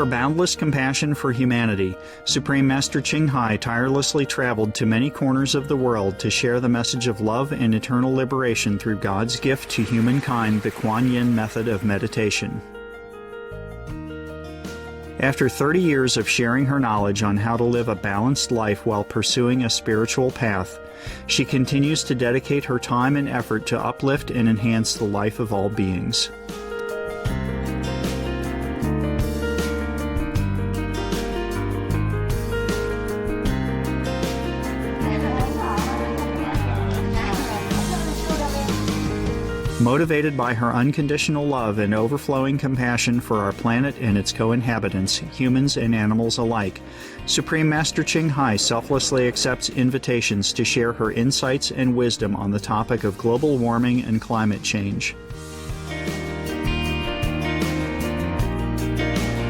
her boundless compassion for humanity, Supreme Master Ching Hai tirelessly traveled to many corners of the world to share the message of love and eternal liberation through God's gift to humankind, the Kuan Yin method of meditation. After 30 years of sharing her knowledge on how to live a balanced life while pursuing a spiritual path, she continues to dedicate her time and effort to uplift and enhance the life of all beings. Motivated by her unconditional love and overflowing compassion for our planet and its co-inhabitants, humans and animals alike, Supreme Master Ching Hai selflessly accepts invitations to share her insights and wisdom on the topic of global warming and climate change.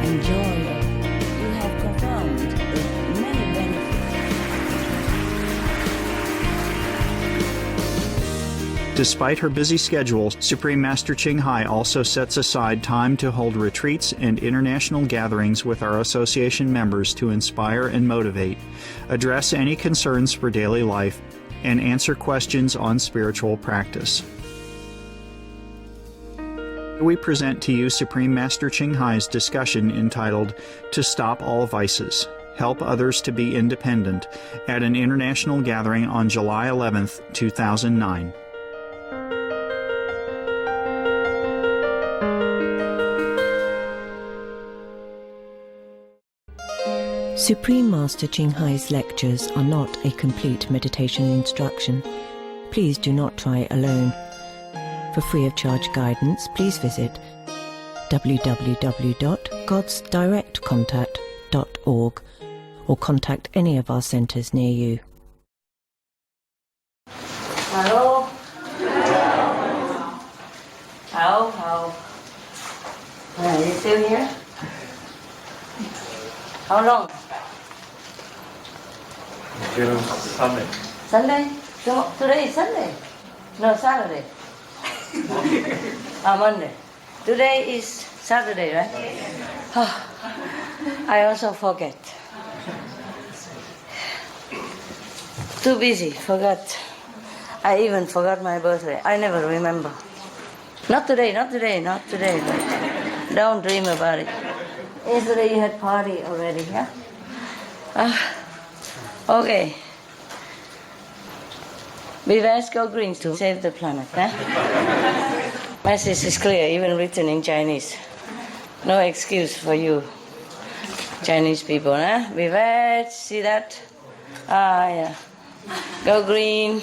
Enjoy it. You have confirmed many benefits. Despite her busy schedule, Supreme Master Ching Hai also sets aside time to hold retreats and international gatherings with our association members to inspire and motivate, address any concerns for daily life, and answer questions on spiritual practice. We present to you Supreme Master Ching Hai's discussion entitled, "To Stop All Vices. Help Others to Be Independent," at an international gathering on July 11, 2009. Supreme Master Ching Hai's lectures are not a complete meditation instruction. Please do not try alone. For free of charge guidance, please visit www.godsdirectcontact.org or contact any of our centres near you. Hello? How? Are you still here? How long? Until Sunday. Sunday? Today is Sunday. No, Saturday. Monday. Today is Saturday, right? Oh, I also forget. Too busy, forgot. I even forgot my birthday. I never remember. Not today. Don't dream about it. Yesterday you had party already, yeah? Okay. Let's go green to save the planet, huh? Message is clear, even written in Chinese. No excuse for you Chinese people, huh? Beware, see that? Yeah. Go green.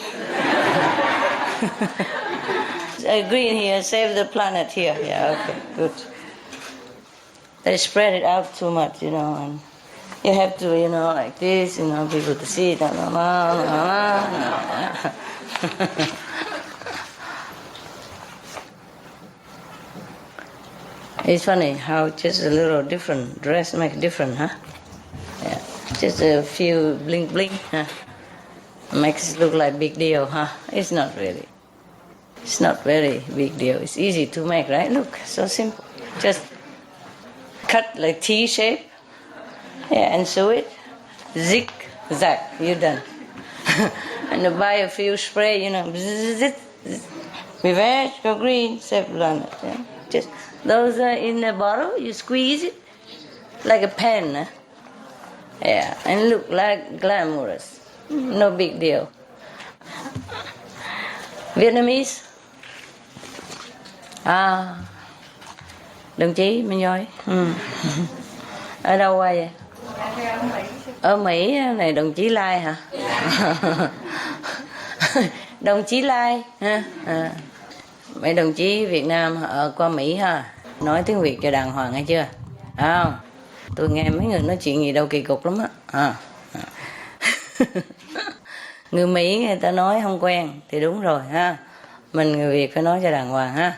Green here, save the planet here. Yeah, okay, good. They spread it out too much, and you have to, like this, people to see it. It's funny how just a little different dress makes different, huh? Yeah, just a few bling, huh? Makes it look like big deal, huh? It's not really. It's not very big deal. It's easy to make, right? Look, so simple. Just cut like T shape, yeah, and sew it, zig-zag, you're done. And buy a few spray, bzzz, reverse, go green, save planet. Yeah. Just those are in a bottle, you squeeze it like a pen, huh? Yeah, and look like glamorous, no big deal. Vietnamese? Đồng chí Minh Nhoi. Ở đâu qua vậy? Ở Mỹ này, đồng chí Lai hả? Đồng chí Lai ha. Mấy đồng chí Việt Nam ở qua Mỹ ha, nói tiếng Việt cho đàng hoàng hay chưa? Không? Tôi nghe mấy người nói chuyện gì đâu kỳ cục lắm á. Người Mỹ người ta nói không quen thì đúng rồi ha. Mình người Việt phải nói cho đàng hoàng ha.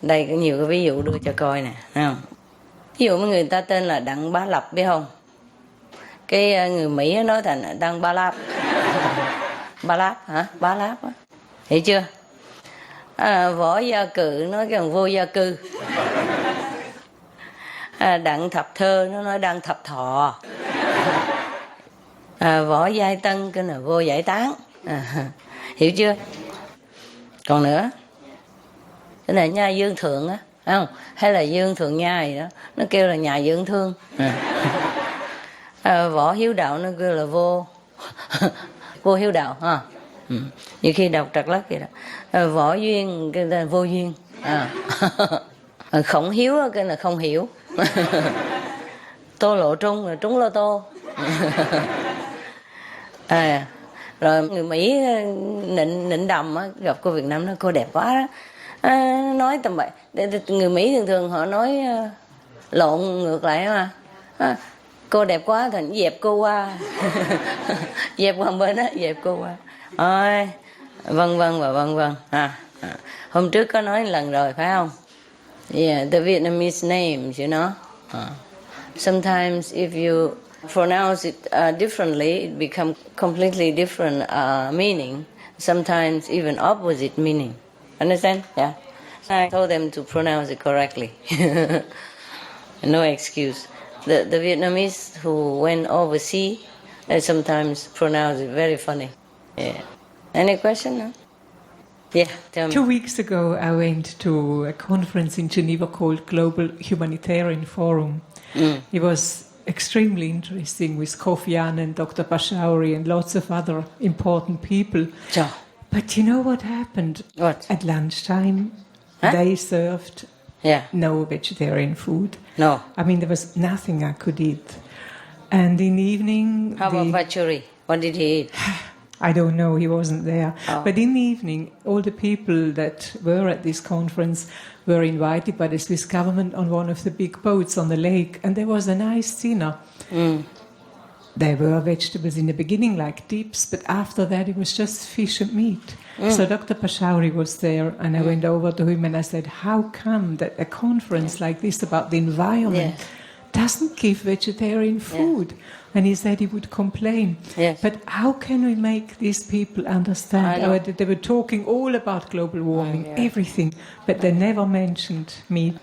Đây có nhiều cái ví dụ đưa cho coi nè, thấy không? Ví dụ người ta tên là Đặng Bá Lập, biết không? Cái người Mỹ nói thành Đặng Ba Láp. Ba Láp hả? Bá Láp á. Hiểu chưa? Võ Gia Cự nói cái thằng vô gia cư. Đặng thập thơ nó nói đặng thập thọ. Võ giai tân cái là vô giải tán. Hiểu chưa? Còn nữa, cái này nha dương thượng á, không? Hay là dương thượng nha gì đó, nó kêu là nhà dương thương. Võ hiếu đạo nó kêu là vô vô hiếu đạo ha. Nhiều khi đọc trật lất vậy đó. Võ duyên cái là vô duyên. Khổng hiếu cái là không hiểu. Tô lộ trung là trúng lô tô. Rồi người Mỹ nịnh đầm á, gặp cô Việt Nam nó cô đẹp quá đó. Nói tầm bậy. Người Mỹ thường thường họ nói lộn ngược lại mà. Cô đẹp quá thành dẹp cô qua. Dẹp qua bên đó, dẹp cô qua. Ôi, vân vân và vân vân. Hôm trước có nói lần rồi phải không? Yeah, the Vietnamese names, you know. Sometimes if you pronounce it differently, it becomes completely different meaning. Sometimes even opposite meaning. Understand? Yeah. I told them to pronounce it correctly. No excuse. The Vietnamese who went overseas, they sometimes pronounce it very funny. Yeah. Any question? No? Yeah, tell me. 2 weeks ago, I went to a conference in Geneva called Global Humanitarian Forum. It was extremely interesting with Kofi Annan, Dr. Bashauri, and lots of other important people. Sure. But you know what happened? What? At lunchtime, they served no vegetarian food. No. I mean, there was nothing I could eat. And in the evening... How about Pachuri? What did he eat? I don't know, he wasn't there. Oh. But in the evening, all the people that were at this conference were invited by the Swiss government on one of the big boats on the lake, and there was a nice dinner. There were vegetables in the beginning, like dips, but after that it was just fish and meat. So Dr. Pashauri was there, and I went over to him and I said, how come that a conference like this about the environment doesn't give vegetarian food? And he said he would complain. Yes. But how can we make these people understand? They were talking all about global warming, everything, but they never mentioned meat.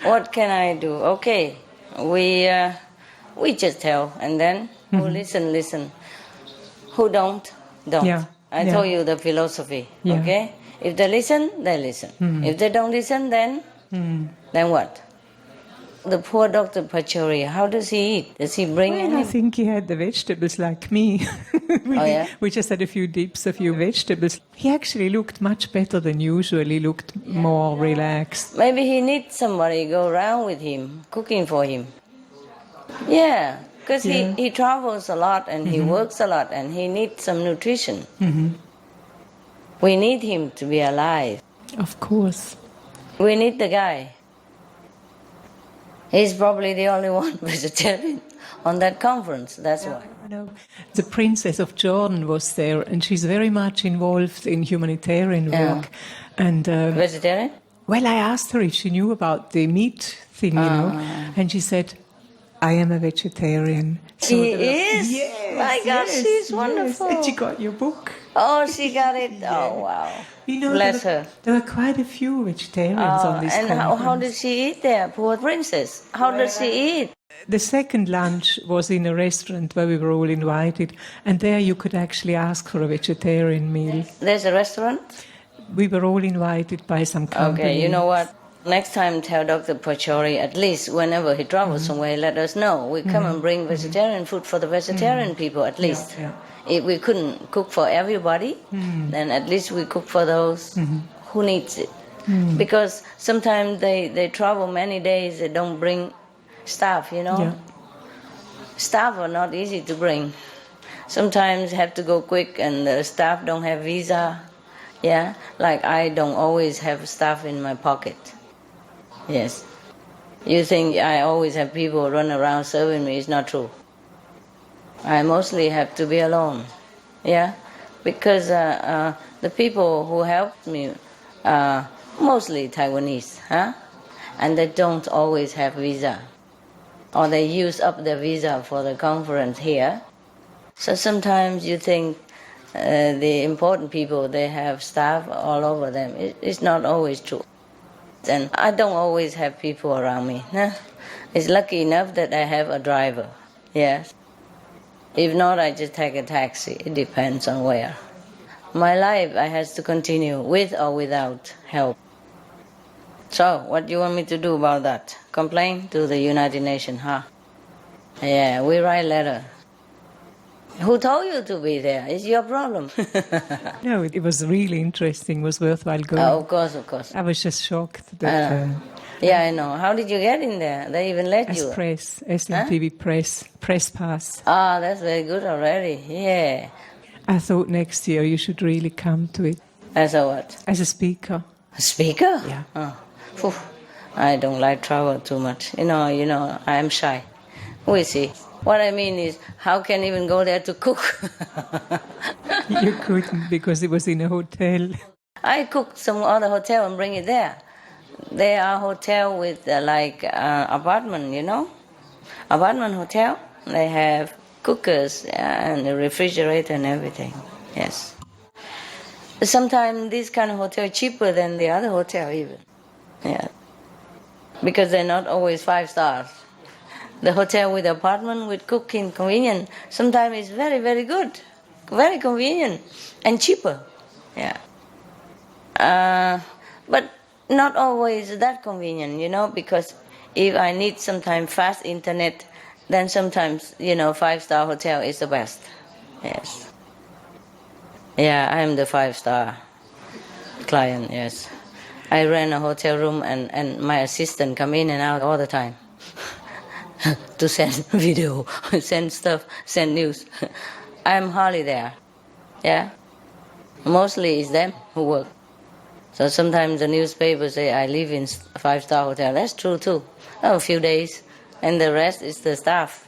What can I do? Okay, we just tell, and then who listen. Who don't. Yeah. I told you the philosophy, okay? If they listen, they listen. If they don't listen, then what? The poor Dr. Pachori, how does he eat? Does he bring Well, any? I think he had the vegetables like me. We just had a few dips, a few vegetables. He actually looked much better than usual. He looked more relaxed. Maybe he needs somebody go around with him, cooking for him. Yeah, because he travels a lot and he works a lot and he needs some nutrition. We need him to be alive. Of course. We need the guy. He's probably the only one vegetarian on that conference, that's why. No, the Princess of Jordan was there, and she's very much involved in humanitarian work. And Vegetarian? well, I asked her if she knew about the meat thing, you know, and she said, I am a vegetarian. She is? Yes, My gosh, she's wonderful. And she got your book. Oh, she got it? Oh, wow. You know, Bless her. There were quite a few vegetarians on this And conference. how did she eat there, poor princess? How does she eat? The second lunch was in a restaurant where we were all invited, and there you could actually ask for a vegetarian meal. There's a restaurant? We were all invited by some company. Okay, you know what? Next time tell Dr. Pachori, at least whenever he travels somewhere, let us know. We come and bring vegetarian food for the vegetarian people, at least. Yeah. If we couldn't cook for everybody, then at least we cook for those who needs it. Because sometimes they travel many days, they don't bring staff, you know. Yeah. Staff are not easy to bring. Sometimes have to go quick and the staff don't have visa. Yeah, like I don't always have stuff in my pocket. Yes. You think I always have people run around serving me. It's not true. I mostly have to be alone. Yeah, because the people who helped me are mostly Taiwanese, huh? And they don't always have visa. Or they use up their visa for the conference here. So sometimes you think the important people, they have staff all over them. It's not always true. And I don't always have people around me. Nah. It's lucky enough that I have a driver. Yes. If not, I just take a taxi. It depends on where. My life, I has to continue with or without help. So, what do you want me to do about that? Complain to the United Nations, huh? Yeah, we write letter. Who told you to be there? It's your problem. No, it was really interesting. It was worthwhile going. Oh, of course, of course. I was just shocked that Yeah, I know. How did you get in there? They even let as you? press, SMTV press pass. Ah, that's very good already. Yeah. I thought next year you should really come to it As a what? as a speaker. A speaker? Yeah. Oh. Phew. I don't like travel too much. You know, I am shy. We see. What I mean is, how can even go there to cook? You couldn't because it was in a hotel. I cook some other hotel and bring it there. They are hotel with apartment, apartment hotel. They have cookers and a refrigerator and everything. Yes. Sometimes this kind of hotel is cheaper than the other hotel even. Yeah. Because they're not always 5 stars. The hotel with apartment with cooking convenient sometimes is very, very good, very convenient and cheaper. Yeah. But not always that convenient, because if I need sometimes fast internet, then sometimes, 5-star hotel is the best. Yes. Yeah, I am the 5-star client, yes. I rent a hotel room and my assistant come in and out all the time to send video, send stuff, send news. I'm hardly there. Yeah. Mostly it's them who work. So sometimes the newspaper say I live in a 5-star hotel. That's true too. A few days. And the rest is the staff.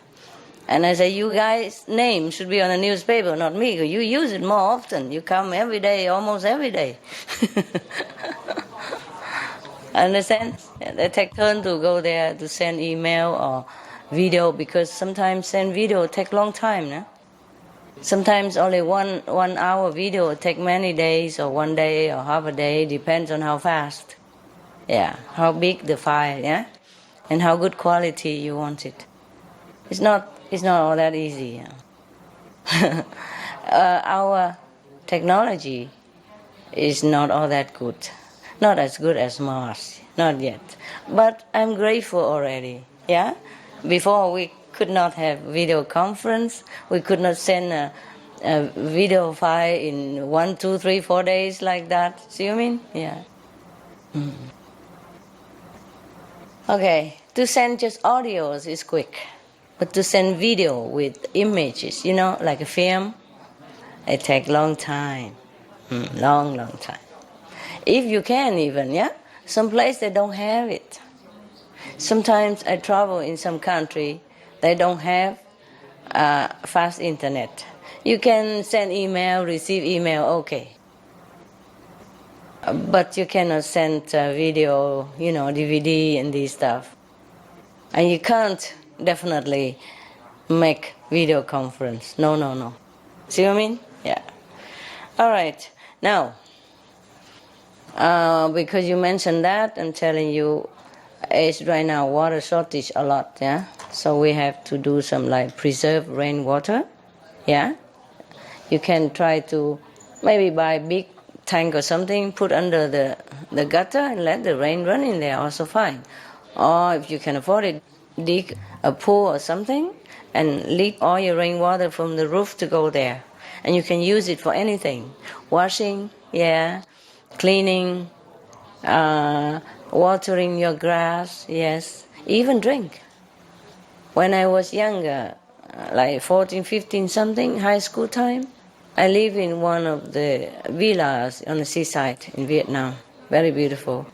And I say, you guys' name should be on the newspaper, not me. You use it more often. You come every day, almost every day. Understand? Yeah, they take turn to go there to send email or video, because sometimes send video take long time. No? Sometimes only one hour video take many days or 1 day or half a day, depends on how fast. Yeah, how big the file, yeah? And how good quality you want it. It's not all that easy. Yeah? Our technology is not all that good. Not as good as Mars, not yet. But I'm grateful already, yeah? Before we could not have video conference, we could not send a video file in 1, 2, 3, 4 days like that. See what I mean? Yeah. Okay, to send just audios is quick. But to send video with images, like a film, it takes long time. Long time. If you can even, yeah? Some place they don't have it. Sometimes I travel in some country, they don't have fast internet. You can send email, receive email, okay. But you cannot send video, DVD and these stuff. And you can't definitely make video conference. No. See what I mean? Yeah. All right. Now, because you mentioned that, I'm telling you, it's right now water shortage a lot, yeah? So we have to do some preserve rainwater, yeah? You can try to maybe buy a big tank or something, put under the gutter and let the rain run in there, also fine. Or if you can afford it, dig a pool or something and leak all your rainwater from the roof to go there. And you can use it for anything. Washing, yeah. Cleaning, watering your grass, yes. Even drink. When I was younger, 14, 15 something, high school time, I live in one of the villas on the seaside in Vietnam. Very beautiful.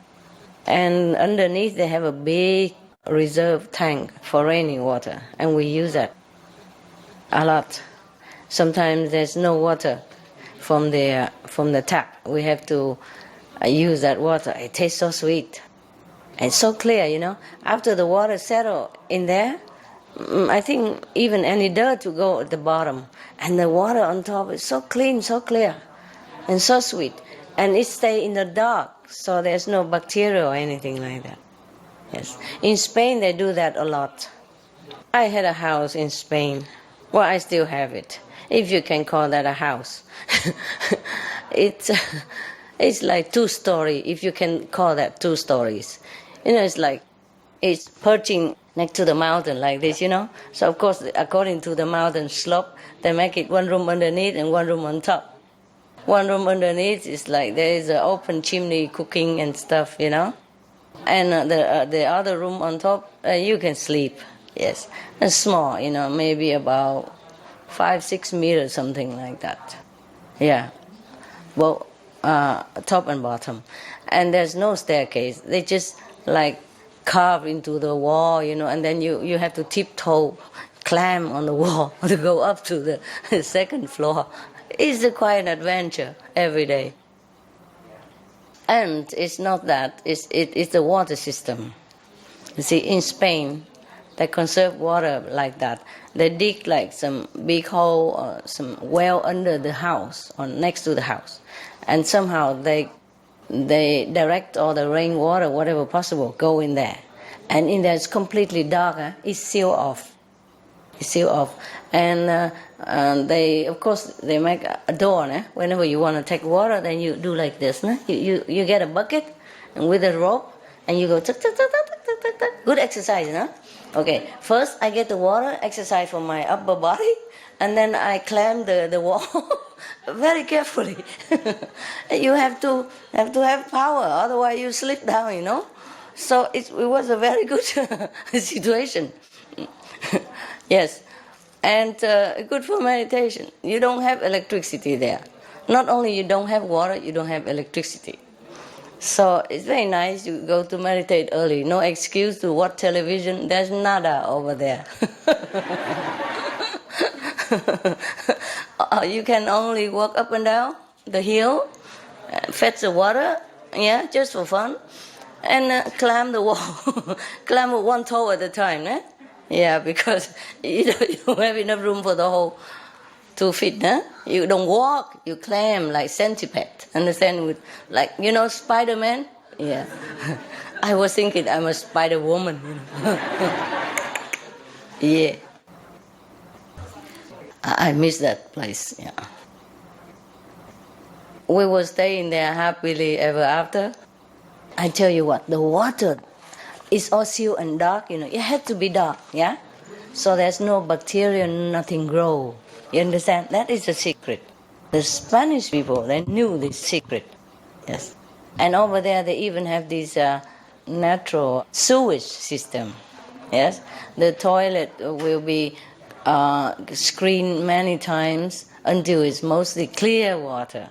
And underneath they have a big reserve tank for raining water, and we use that a lot. Sometimes there's no water from the tap. We have to use that water. It tastes so sweet. And so clear, After the water settles in there, I think even any dirt will go at the bottom. And the water on top is so clean, so clear, and so sweet. And it stays in the dark, so there's no bacteria or anything like that. Yes. In Spain, they do that a lot. I had a house in Spain. Well, I still have it, if you can call that a house. It's like 2-story, if you can call that 2 stories. It's like it's perching next to the mountain like this, So, of course, according to the mountain slope, they make it 1 room underneath and 1 room on top. 1 room underneath is like there is an open chimney cooking and stuff, And the other room on top, you can sleep, yes. It's small, maybe about 5-6 meters, something like that. Yeah. Well, top and bottom. And there's no staircase. They just like carve into the wall, and then you have to tiptoe, climb on the wall to go up to the second floor. It's quite an adventure every day. And it's not that, it's the water system. You see, in Spain, they conserve water like that. They dig like some big hole or some well under the house or next to the house. And somehow they direct all the rainwater, whatever possible, go in there. And in there it's completely dark. It's sealed off. It's sealed off. And they, of course, they make a door. Whenever you want to take water, then you do like this. You get a bucket and with a rope, and you go tuck, tuck, tuck, tuck, tuck, tuck, tuck. Good exercise, Okay, first I get the water, exercise for my upper body, and then I climb the wall very carefully. You have to have power, otherwise you slip down, So it was a very good situation. Yes, and good for meditation. You don't have electricity there. Not only you don't have water, you don't have electricity. So it's very nice. You go to meditate early. No excuse to watch television. There's nada over there. You can only walk up and down the hill, fetch the water, just for fun, and climb the wall. Climb with 1 toe at a time, Yeah, because you don't have enough room for the whole 2 feet, You don't walk, you climb like centipede. Understand? With like, Spider-Man? Yeah. I was thinking I'm a Spider-Woman, Yeah. I miss that place, yeah. We were staying there happily ever after. I tell you what, the water is all sealed and dark, It had to be dark, yeah? So there's no bacteria, nothing grow. You understand? That is the secret. The Spanish people, they knew this secret. Yes. And over there, they even have this natural sewage system. Yes. The toilet will be screened many times until it's mostly clear water.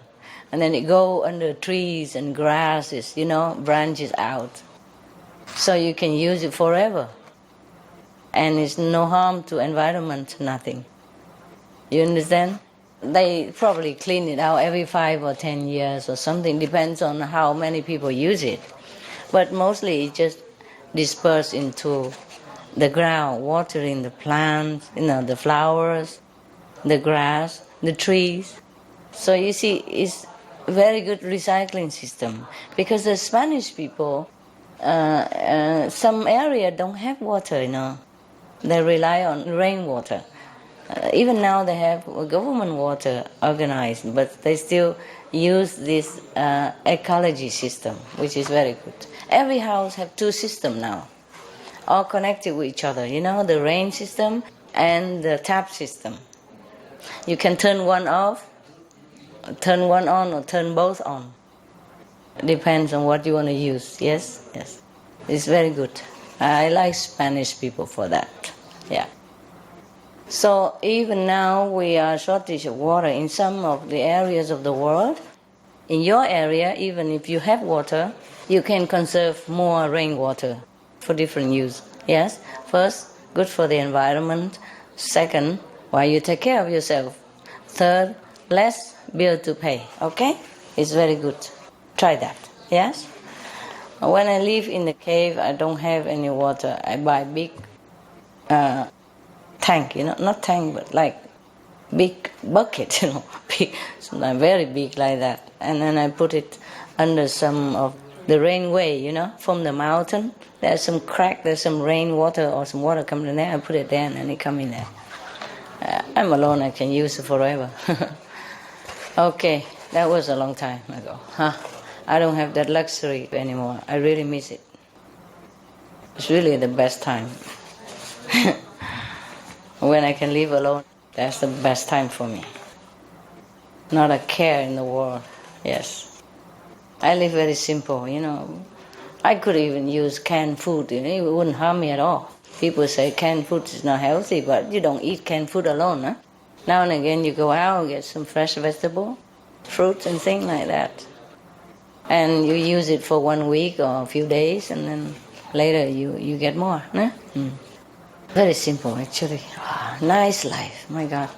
And then it go under trees and grasses, branches out. So you can use it forever. And it's no harm to environment, nothing. You understand? They probably clean it out every 5 or 10 years or something, depends on how many people use it. But mostly it just disperses into the ground, watering the plants, the flowers, the grass, the trees. So you see, it's a very good recycling system. Because the Spanish people, some area don't have water, They rely on rainwater. Even now they have government water organized, but they still use this ecology system, which is very good. Every house have 2 systems now, all connected with each other, the rain system and the tap system. You can turn one off, turn one on, or turn both on. Depends on what you want to use, yes? It's very good. I like Spanish people for that, yeah. So even now we are shortage of water in some of the areas of the world. In your area, even if you have water, you can conserve more rainwater for different use. Yes? First, good for the environment. Second, while you take care of yourself. Third, less bill to pay. Okay? It's very good. Try that. Yes? When I live in the cave, I don't have any water. I buy big tank, not tank, but like big bucket, big, sometimes very big like that. And then I put it under some of the rainway, from the mountain. There's some crack, there's some rainwater or some water coming in there. I put it there and then it come in there. I'm alone, I can use it forever. Okay, that was a long time ago. I don't have that luxury anymore. I really miss it. It's really the best time. When I can live alone, that's the best time for me. Not a care in the world, yes. I live very simple, I could even use canned food, it wouldn't harm me at all. People say canned food is not healthy, but you don't eat canned food alone, huh? Now and again you go out and get some fresh vegetable, fruits and things like that. And you use it for 1 week or a few days, and then later you get more, huh? Very simple, actually. Nice life, my God.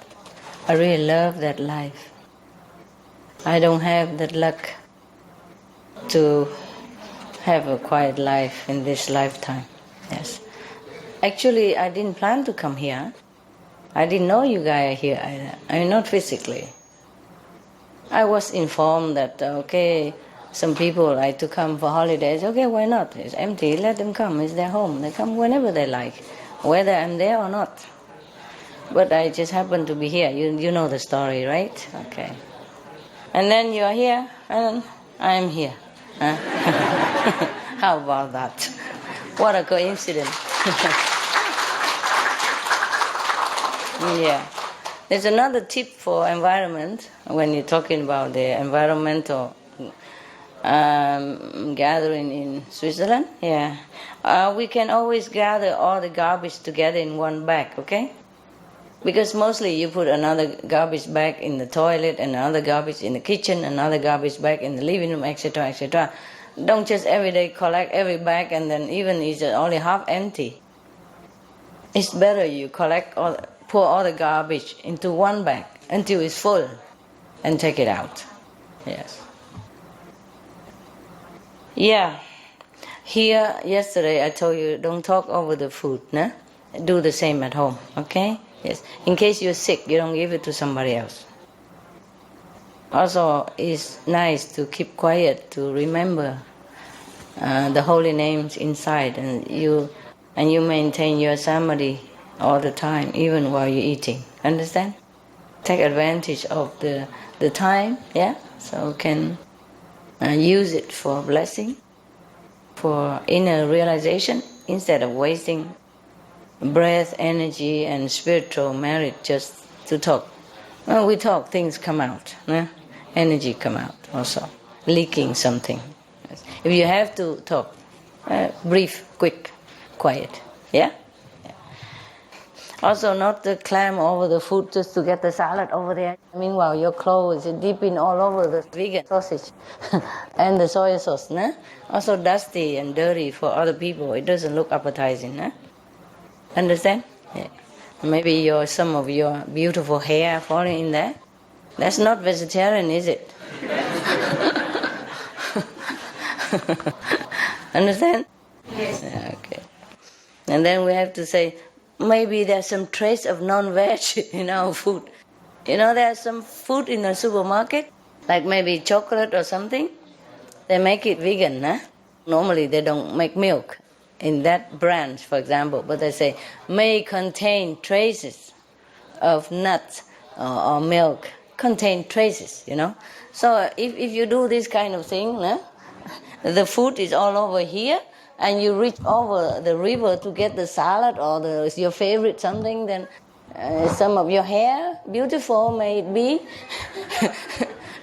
I really love that life. I don't have that luck to have a quiet life in this lifetime. Yes. Actually, I didn't plan to come here. I didn't know you guys are here either. I mean, not physically. I was informed that, some people like to come for holidays. Okay, why not? It's empty. Let them come. It's their home. They come whenever they like, whether I'm there or not. But I just happen to be here. You know the story, right? Okay. And then you're here, and I'm here. Huh? How about that? What a coincidence. Yeah. There's another tip for environment when you're talking about the environmental gathering in Switzerland. Yeah. We can always gather all the garbage together in one bag, okay? Because mostly you put another garbage bag in the toilet, and another garbage in the kitchen, another garbage bag in the living room, etc., etc. Don't just every day collect every bag and then even it's only half empty. It's better you pour all the garbage into one bag until it's full and take it out. Yes. Yeah. Here, yesterday I told you don't talk over the food, no? Do the same at home, okay? Yes. In case you're sick, you don't give it to somebody else. Also, it's nice to keep quiet, to remember the holy names inside, and you maintain your samadhi all the time, even while you're eating. Understand? Take advantage of the time, yeah? So can use it for blessing, for inner realization, instead of wasting breath, energy, and spiritual merit just to talk. When we talk, things come out. Energy come out also. Leaking something. If you have to talk, brief, quick, quiet. Yeah? Also, not to climb over the food just to get the salad over there. Meanwhile, your clothes are dipping all over the vegan sausage and the soy sauce. Also dusty and dirty for other people. It doesn't look appetizing. Understand? Yeah. Maybe some of your beautiful hair falling in there. That's not vegetarian, is it? Understand? Yes. Okay. And then we have to say, maybe there's some trace of non-veg in our food. There's some food in the supermarket, like maybe chocolate or something. They make it vegan, Normally they don't make milk in that brand, for example, but they say may contain traces of nuts or milk, contain traces, So if you do this kind of thing, the food is all over here, and you reach over the river to get the salad or your favorite something, then some of your hair, beautiful may it be,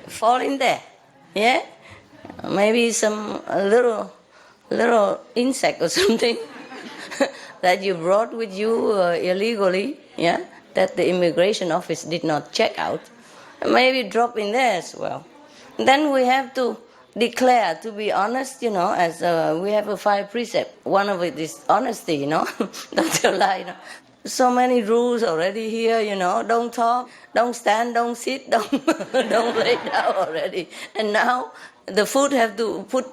fall in there, yeah? Maybe some little insect or something that you brought with you illegally, yeah, that the immigration office did not check out, maybe drop in there as well. Then we have to declare, to be honest, as we have a 5 precepts. One of it is honesty, don't tell lie. So many rules already here, don't talk, don't stand, don't sit, don't lay down already. And now the food have to put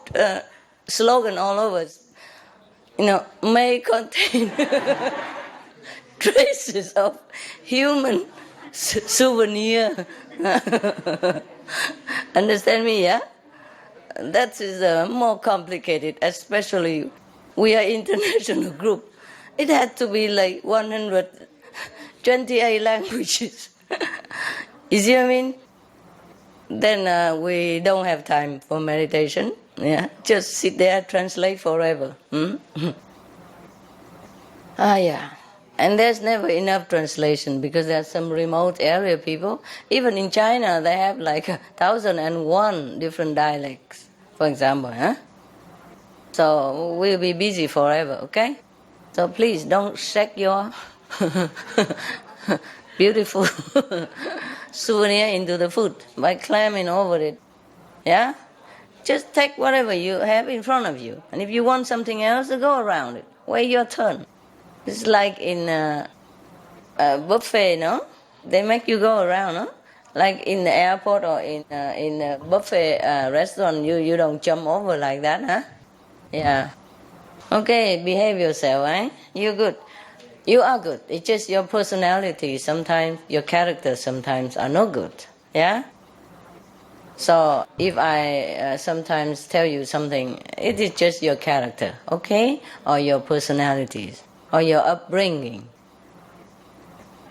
slogan all over, may contain traces of human souvenir. Understand me, yeah? That is more complicated, especially we are international group. It had to be like 128 languages. You see what I mean? Then we don't have time for meditation. Yeah, just sit there, translate forever. Yeah. And there's never enough translation because there's some remote area people. Even in China, they have like 1,001 different dialects, for example. So we'll be busy forever, okay? So please don't shake your beautiful souvenir into the food by climbing over it. Yeah? Just take whatever you have in front of you. And if you want something else, go around it. Wait your turn. It's like in a buffet, no? They make you go around, no? Like in the airport or in a buffet restaurant, you don't jump over like that, huh? Yeah. Okay, behave yourself, eh? You're good. You are good. It's just your personality. Sometimes your character sometimes are not good, yeah? So if I sometimes tell you something, it is just your character, okay? Or your personalities. Or your upbringing.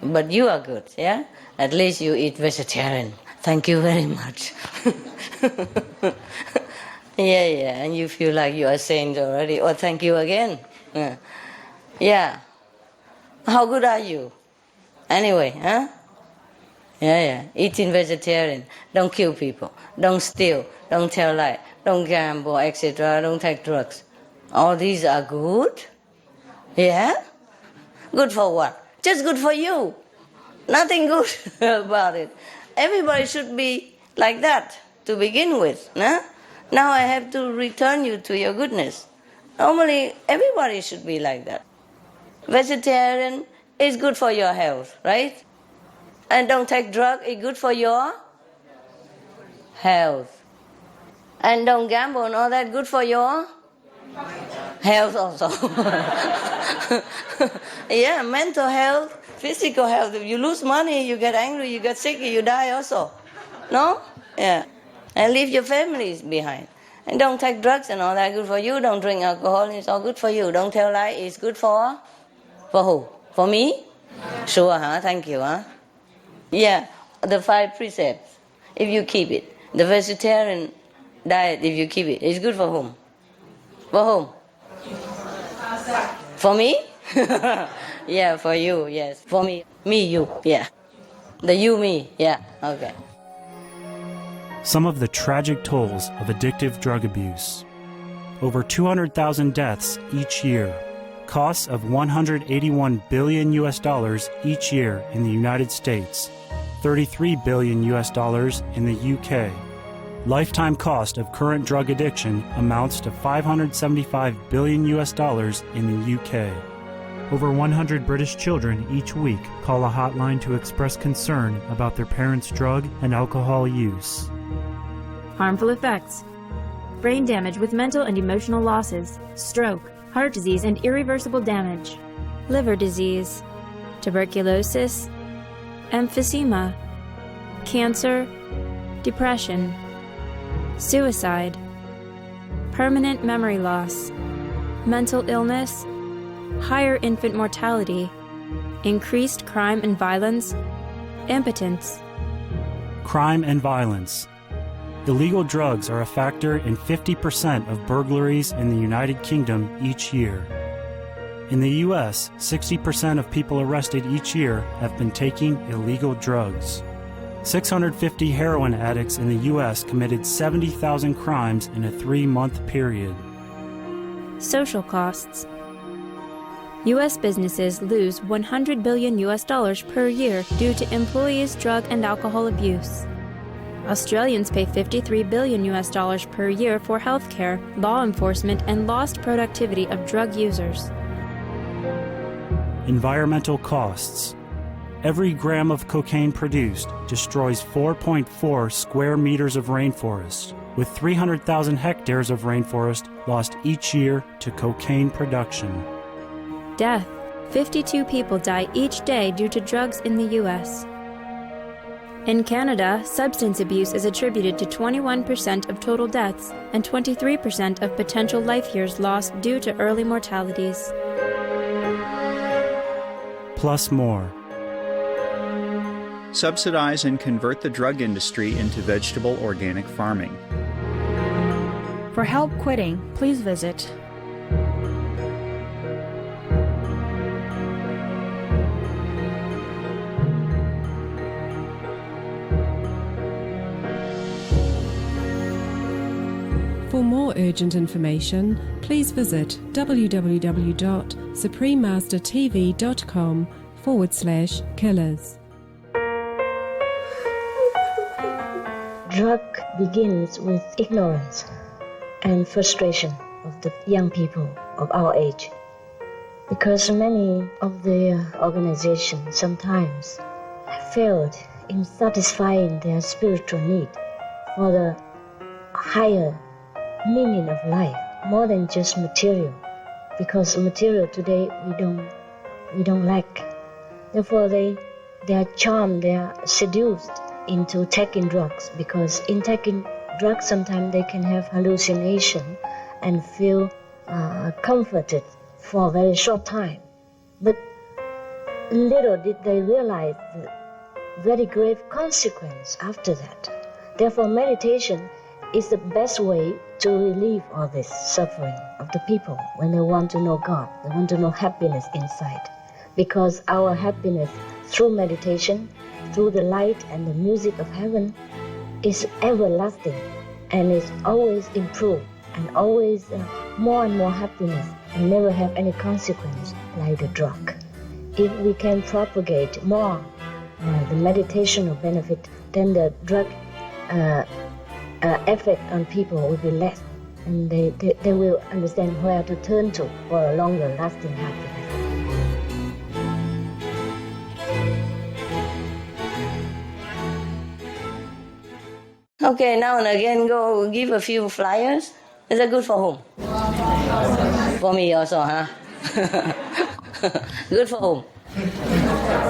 But you are good, yeah? At least you eat vegetarian. Thank you very much. Yeah, and you feel like you are saint already. Oh, thank you again. Yeah. How good are you? Anyway, huh? Yeah. Eating vegetarian. Don't kill people. Don't steal. Don't tell lies. Don't gamble, etc. Don't take drugs. All these are good. Yeah? Good for what? Just good for you. Nothing good about it. Everybody should be like that to begin with. Nah? Now I have to return you to your goodness. Normally, everybody should be like that. Vegetarian is good for your health, right? And don't take drugs, it's good for your health. And don't gamble and all that, good for your health also. Yeah, mental health, physical health. If you lose money, you get angry, you get sick, you die also. No? Yeah. And leave your families behind. And don't take drugs and all that, good for you. Don't drink alcohol, it's all good for you. Don't tell lies, it's good for who? For me? Yeah. Sure, huh? Thank you, huh? Yeah, the 5 precepts, if you keep it. The vegetarian diet, if you keep it, it's good for whom? For whom? For me? Yeah, for you, yes. For me, you, yeah. The you, me, yeah, okay. Some of the tragic tolls of addictive drug abuse. Over 200,000 deaths each year. Costs of $181 billion each year in the United States. $33 billion in the UK. Lifetime cost of current drug addiction amounts to $575 billion in the UK. Over 100 British children each week call a hotline to express concern about their parents' drug and alcohol use. Harmful effects: brain damage with mental and emotional losses, stroke, heart disease and irreversible damage, liver disease, tuberculosis, emphysema, cancer, depression, suicide, permanent memory loss, mental illness, higher infant mortality, increased crime and violence, impotence. Crime and violence. Illegal drugs are a factor in 50% of burglaries in the United Kingdom each year. In the U.S., 60% of people arrested each year have been taking illegal drugs. 650 heroin addicts in the U.S. committed 70,000 crimes in a 3-month period. Social costs. U.S. businesses lose $100 billion per year due to employees' drug and alcohol abuse. Australians pay $53 billion per year for healthcare, law enforcement, and lost productivity of drug users. Environmental costs. Every gram of cocaine produced destroys 4.4 square meters of rainforest, with 300,000 hectares of rainforest lost each year to cocaine production. Death. 52 people die each day due to drugs in the U.S. In Canada, substance abuse is attributed to 21% of total deaths and 23% of potential life years lost due to early mortalities. Plus more. Subsidize and convert the drug industry into vegetable organic farming. For help quitting, please visit For more urgent information, please visit www.suprememastertv.com/killers. Drug begins with ignorance and frustration of the young people of our age, because many of the organizations sometimes have failed in satisfying their spiritual need for the higher meaning of life, more than just material, because material today we don't lack. Therefore they are charmed, they are seduced into taking drugs, because in taking drugs sometimes they can have hallucination and feel comforted for a very short time. But little did they realize the very grave consequence after that. Therefore meditation is the best way to relieve all this suffering of the people when they want to know God, they want to know happiness inside. Because our happiness through meditation, through the light and the music of heaven, is everlasting and is always improved and always more and more happiness and never have any consequence like the drug. If we can propagate more the meditational benefit, then the drug effect on people will be less, and they will understand where to turn to for a longer lasting happiness. Okay, now and again go give a few flyers. Is that good for whom? For me also, huh? Good for whom?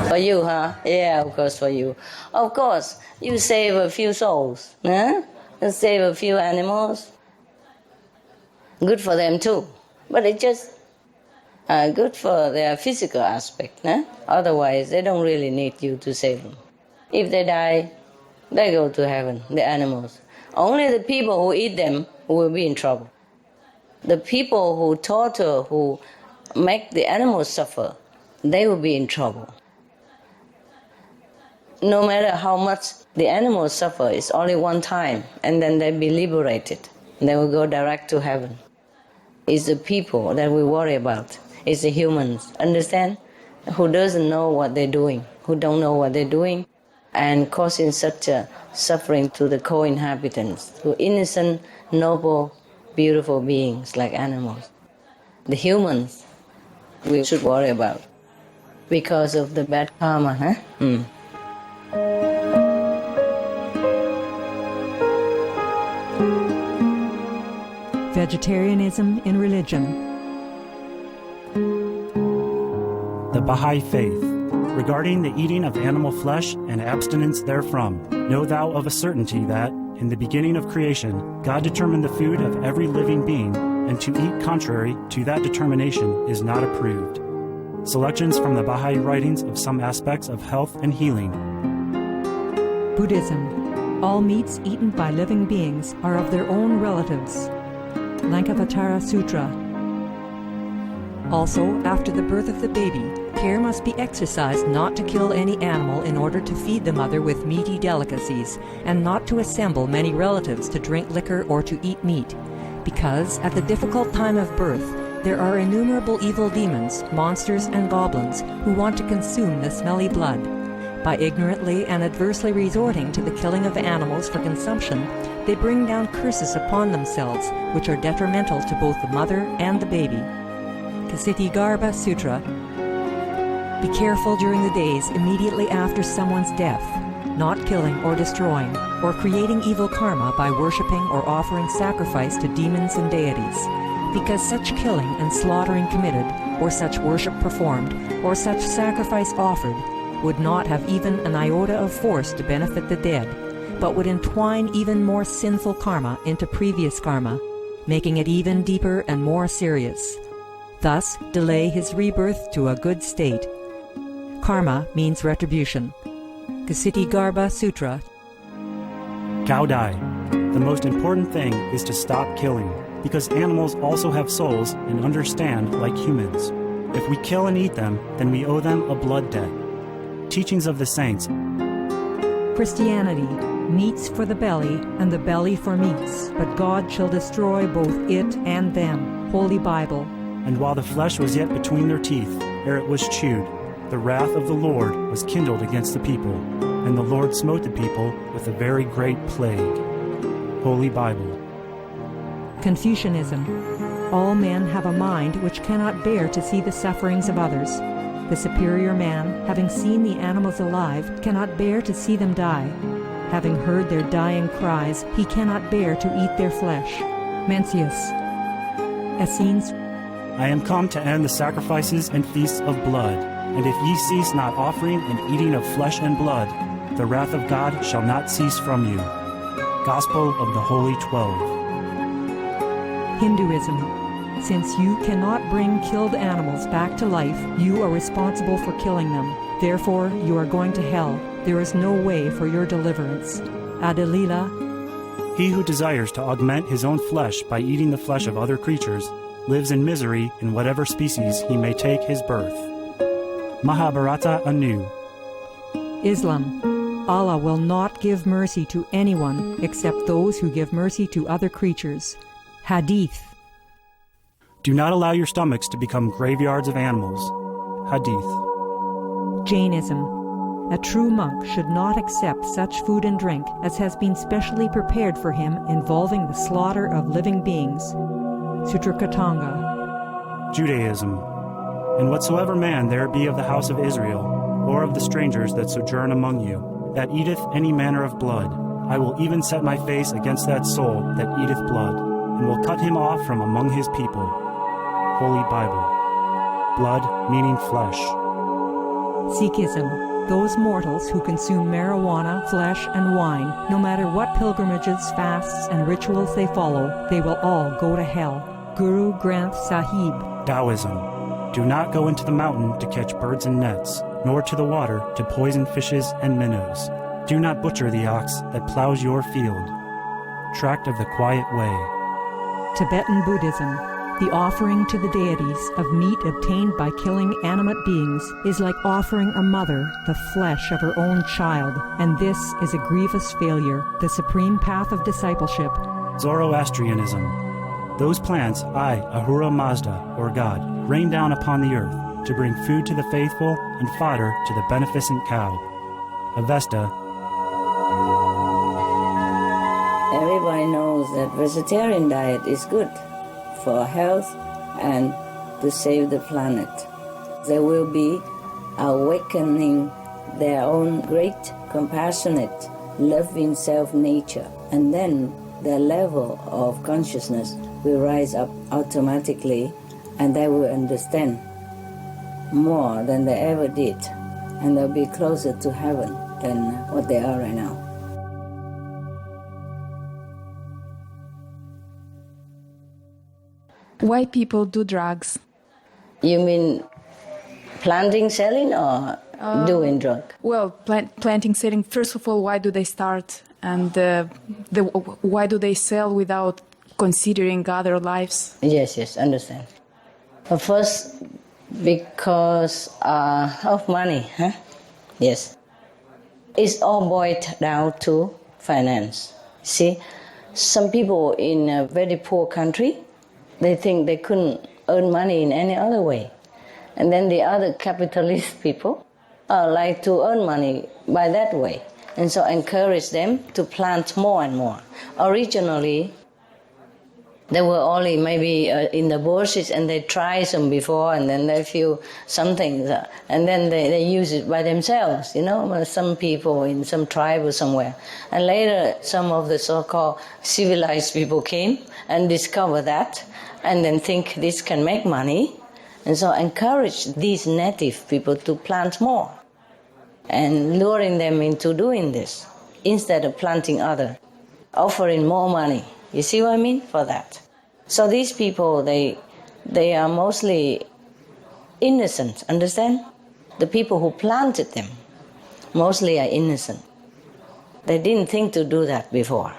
For you, huh? Yeah, of course for you. Of course, you save a few souls, huh? You save a few animals. Good for them too. But it's just good for their physical aspect, huh? Otherwise, they don't really need you to save them. If they die, they go to heaven, the animals. Only the people who eat them will be in trouble. The people who torture, who make the animals suffer, they will be in trouble. No matter how much the animals suffer, it's only one time, and then they'll be liberated. They will go direct to heaven. It's the people that we worry about. It's the humans, understand? Who doesn't know what they're doing, who don't know what they're doing, and causing such a suffering to the co-inhabitants, to innocent, noble, beautiful beings like animals. The humans we should worry about because of the bad karma, huh? Vegetarianism in religion. The Baha'i Faith. Regarding the eating of animal flesh and abstinence therefrom, know thou of a certainty that, in the beginning of creation, God determined the food of every living being, and to eat contrary to that determination is not approved. Selections from the Baha'i writings of some aspects of health and healing. Buddhism. All meats eaten by living beings are of their own relatives. Lankavatara Sutra. Also, after the birth of the baby, care must be exercised not to kill any animal in order to feed the mother with meaty delicacies, and not to assemble many relatives to drink liquor or to eat meat, because at the difficult time of birth there are innumerable evil demons, monsters, and goblins who want to consume the smelly blood. By ignorantly and adversely resorting to the killing of animals for consumption, they bring down curses upon themselves, which are detrimental to both the mother and the baby. Ksiti Sutra. Be careful during the days immediately after someone's death, not killing or destroying, or creating evil karma by worshipping or offering sacrifice to demons and deities, because such killing and slaughtering committed, or such worship performed, or such sacrifice offered, would not have even an iota of force to benefit the dead, but would entwine even more sinful karma into previous karma, making it even deeper and more serious. Thus, delay his rebirth to a good state. Karma means retribution. Kasiti Garbha Sutra. Gaudai. The most important thing is to stop killing, because animals also have souls and understand like humans. If we kill and eat them, then we owe them a blood debt. Teachings of the Saints. Christianity, meats for the belly, and the belly for meats, but God shall destroy both it and them. Holy Bible. And while the flesh was yet between their teeth, ere it was chewed, the wrath of the Lord was kindled against the people, and the Lord smote the people with a very great plague. Holy Bible. Confucianism. All men have a mind which cannot bear to see the sufferings of others. The superior man, having seen the animals alive, cannot bear to see them die. Having heard their dying cries, he cannot bear to eat their flesh. Mencius. Essenes. I am come to end the sacrifices and feasts of blood, and if ye cease not offering and eating of flesh and blood, the wrath of God shall not cease from you. Gospel of the Holy 12. Hinduism. Since you cannot bring killed animals back to life, you are responsible for killing them. Therefore, you are going to hell. There is no way for your deliverance. Adalila. He who desires to augment his own flesh by eating the flesh of other creatures lives in misery in whatever species he may take his birth. Mahabharata anew. Islam. Allah will not give mercy to anyone except those who give mercy to other creatures. Hadith. Do not allow your stomachs to become graveyards of animals. Hadith. Jainism. A true monk should not accept such food and drink as has been specially prepared for him involving the slaughter of living beings. Sutrakatanga. Judaism. And whatsoever man there be of the house of Israel, or of the strangers that sojourn among you, that eateth any manner of blood, I will even set my face against that soul that eateth blood, and will cut him off from among his people. Holy Bible. Blood meaning flesh. Sikhism. Those mortals who consume marijuana, flesh, and wine, no matter what pilgrimages, fasts, and rituals they follow, they will all go to hell. Guru Granth Sahib. Taoism. Do not go into the mountain to catch birds and nets, nor to the water to poison fishes and minnows. Do not butcher the ox that plows your field. Tract of the Quiet Way. Tibetan Buddhism. The offering to the deities of meat obtained by killing animate beings is like offering a mother the flesh of her own child, and this is a grievous failure, the supreme path of discipleship. Zoroastrianism. Those plants I, Ahura Mazda, or God, rain down upon the earth to bring food to the faithful and fodder to the beneficent cow. Avesta. Everybody knows that vegetarian diet is good for health and to save the planet. They will be awakening their own great, compassionate, loving self-nature, and then their level of consciousness will rise up automatically, and they will understand more than they ever did, and they'll be closer to heaven than what they are right now. Why people do drugs? You mean planting, selling, or doing drug? Well, planting, selling. First of all, why do they start, and why do they sell without considering other lives? Yes, understand. But first, because of money, huh? Yes. It's all boiled down to finance. See, some people in a very poor country, they think they couldn't earn money in any other way. And then the other capitalist people like to earn money by that way. And so encourage them to plant more and more. Originally, they were only maybe in the bushes, and they try some before, and then they feel something, and then they use it by themselves, some people in some tribe or somewhere. And later, some of the so-called civilized people came and discovered that, and then think this can make money, and so encourage these native people to plant more. and luring them into doing this instead of planting other, offering more money. You see what I mean? For that. So these people, they are mostly innocent, understand? The people who planted them mostly are innocent. They didn't think to do that before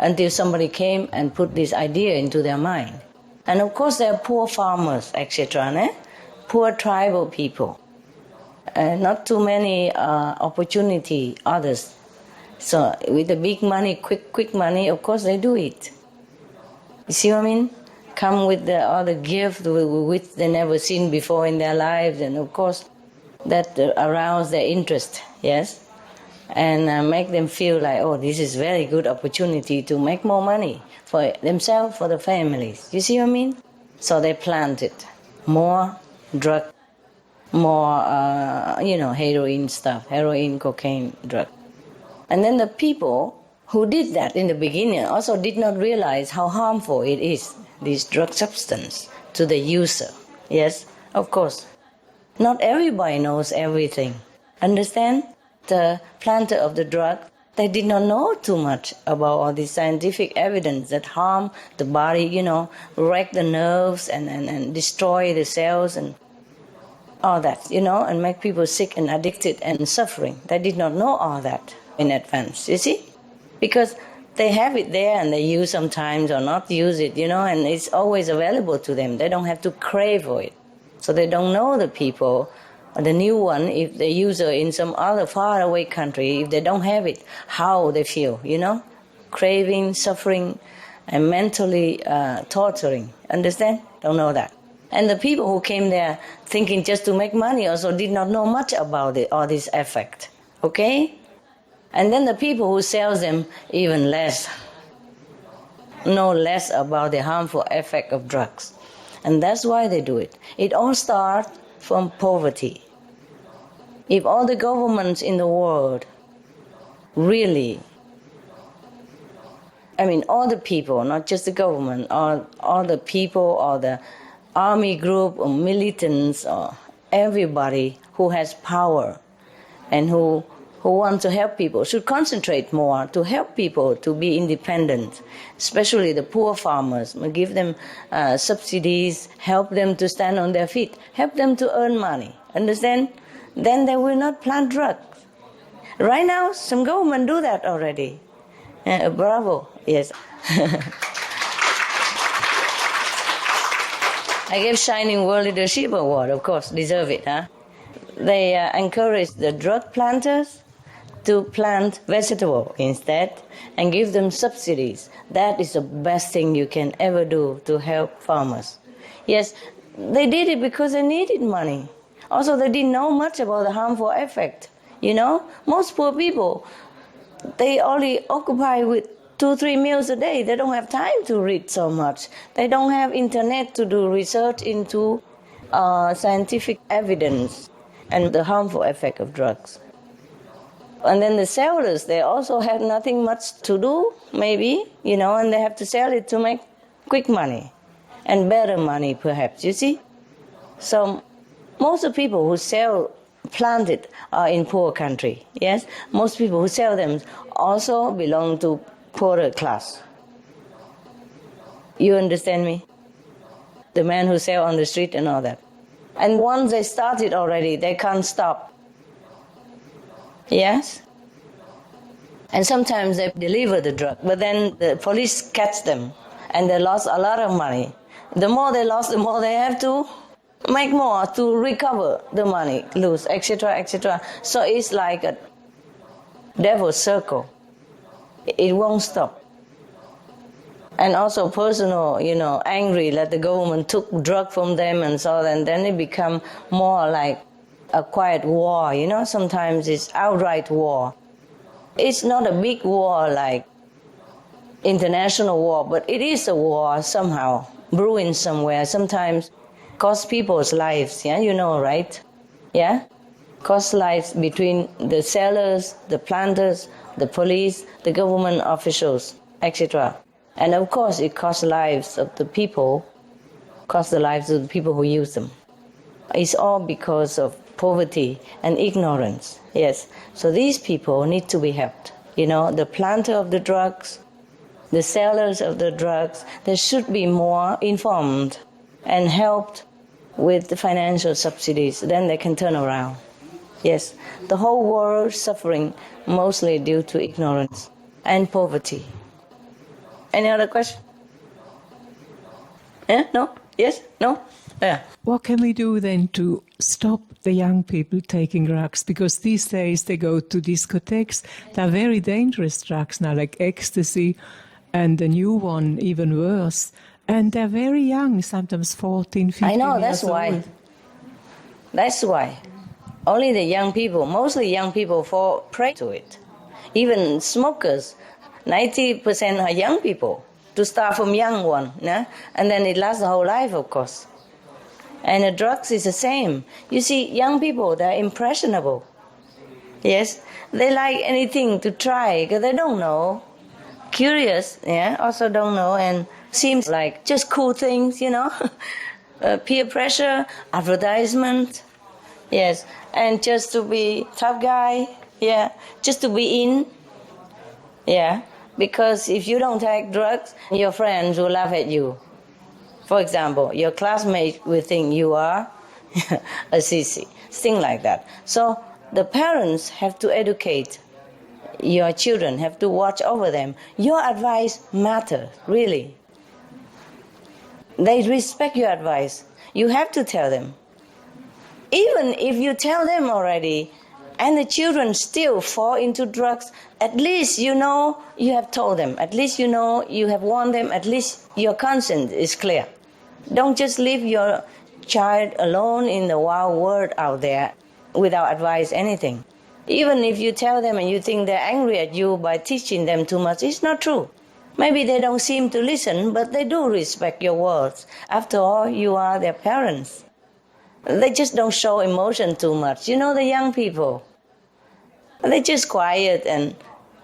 until somebody came and put this idea into their mind. And of course there are poor farmers, etc., poor tribal people. Not too many opportunity others. So with the big money, quick money, of course they do it. You see what I mean? Come with all the gift which they never seen before in their lives, and of course that arouse their interest, yes? And make them feel like, oh, this is very good opportunity to make more money for themselves, for the families. You see what I mean? So they planted more drug, more, heroin stuff, heroin, cocaine, drug. And then the people who did that in the beginning also did not realize how harmful it is, this drug substance, to the user. Yes, of course. Not everybody knows everything. Understand? The planter of the drug, they did not know too much about all this scientific evidence that harm the body, wreck the nerves and destroy the cells and all that, and make people sick and addicted and suffering. They did not know all that in advance, you see? Because they have it there and they use sometimes or not use it, and it's always available to them. They don't have to crave for it. So they don't know the people, the new one, if the user in some other faraway country, if they don't have it, how they feel, craving, suffering, and mentally torturing. Understand? Don't know that. And the people who came there thinking just to make money also did not know much about it, all this effect. Okay? And then the people who sell them even less, know less about the harmful effect of drugs. And that's why they do it. It all starts from poverty. If all the governments in the world really, all the people, not just the government, all the people or the army group or militants or everybody who has power and who want to help people should concentrate more to help people to be independent, especially the poor farmers. Give them subsidies, help them to stand on their feet, help them to earn money. Understand? Then they will not plant drugs. Right now, some government do that already. Bravo, yes. I gave Shining World Leadership Award, of course, deserve it, huh? They encourage the drug planters to plant vegetable instead and give them subsidies. That is the best thing you can ever do to help farmers. Yes, they did it because they needed money. Also, they didn't know much about the harmful effect. Most poor people, they only occupy with 2-3 meals a day. They don't have time to read so much. They don't have internet to do research into scientific evidence and the harmful effect of drugs. And then the sellers, they also have nothing much to do, maybe, and they have to sell it to make quick money and better money, perhaps, you see? So most of the people who sell planted are in poor country, yes? Most people who sell them also belong to poorer class. You understand me? The men who sell on the street and all that. And once they started already, they can't stop. Yes? And sometimes they deliver the drug, but then the police catch them and they lost a lot of money. The more they lost, the more they have to make more to recover the money, lose, etc., etc. So it's like a devil's circle. It won't stop. And also personal, angry that the government took drug from them and so on, and then it become more like a quiet war, sometimes it's outright war. It's not a big war like international war, but it is a war somehow, brewing somewhere, sometimes cost people's lives, yeah, right? Yeah? Cost lives between the sellers, the planters, the police, the government officials, etc. And of course it costs lives of the people, costs the lives of the people who use them. It's all because of poverty and ignorance. Yes, so these people need to be helped. You know, the planter of the drugs, the sellers of the drugs, they should be more informed and helped with the financial subsidies. Then they can turn around. Yes, the whole world is suffering mostly due to ignorance and poverty. Any other question? Yeah? No? Yes? No? Yeah. What can we do then to stop the young people taking drugs? Because these days they go to discotheques. They're very dangerous drugs now, like ecstasy, and the new one even worse. And they're very young, sometimes 14, 15 I know, that's years why. old. That's why. Only the young people, mostly young people, fall prey to it. Even smokers, 90% are young people. To start from young one, yeah? And then it lasts the whole life, of course. And the drugs is the same. You see, young people, they're impressionable. Yes, they like anything to try because they don't know. Curious, yeah, also don't know, and seems like just cool things, you know. Peer pressure, advertisement, yes, and just to be tough guy, yeah, just to be in, yeah. Because if you don't take drugs, your friends will laugh at you. For example, your classmate will think you are a sissy, things like that. So the parents have to educate your children, have to watch over them. Your advice matters, really. They respect your advice. You have to tell them. Even if you tell them already, and the children still fall into drugs, at least you know you have told them. At least you know you have warned them. At least your conscience is clear. Don't just leave your child alone in the wild world out there without advice, anything. Even if you tell them and you think they're angry at you by teaching them too much, it's not true. Maybe they don't seem to listen, but they do respect your words. After all, you are their parents. They just don't show emotion too much. You know, the young people, they're just quiet and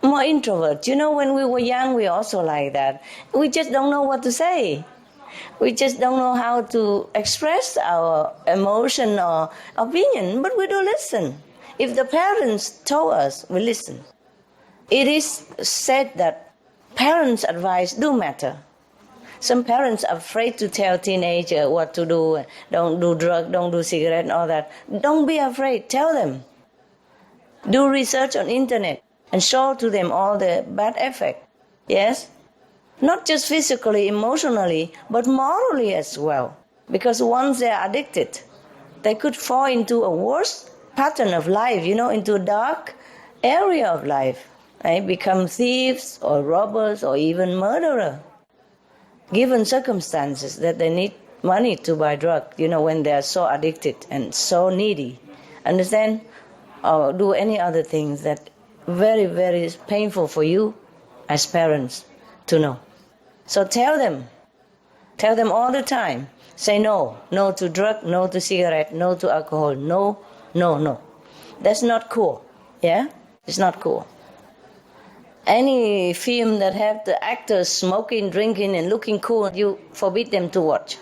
more introvert. You know, when we were young, we also like that. We just don't know what to say. We just don't know how to express our emotion or opinion, but we do listen. If the parents told us, we listen. It is said that parents' advice do matter. Some parents are afraid to tell teenagers what to do. Don't do drugs, don't do cigarette and all that. Don't be afraid. Tell them. Do research on internet and show to them all the bad effect. Yes? Not just physically, emotionally, but morally as well. Because once they're addicted, they could fall into a worse pattern of life, you know, into a dark area of life. Right? Become thieves or robbers or even murderers. Given circumstances that they need money to buy drugs, you know, when they are so addicted and so needy. Understand? Or do any other things that very, very painful for you as parents to know. So tell them all the time. Say no to drug, no to cigarette, no to alcohol, no. That's not cool, yeah? It's not cool. Any film that have the actors smoking, drinking, and looking cool, you forbid them to watch.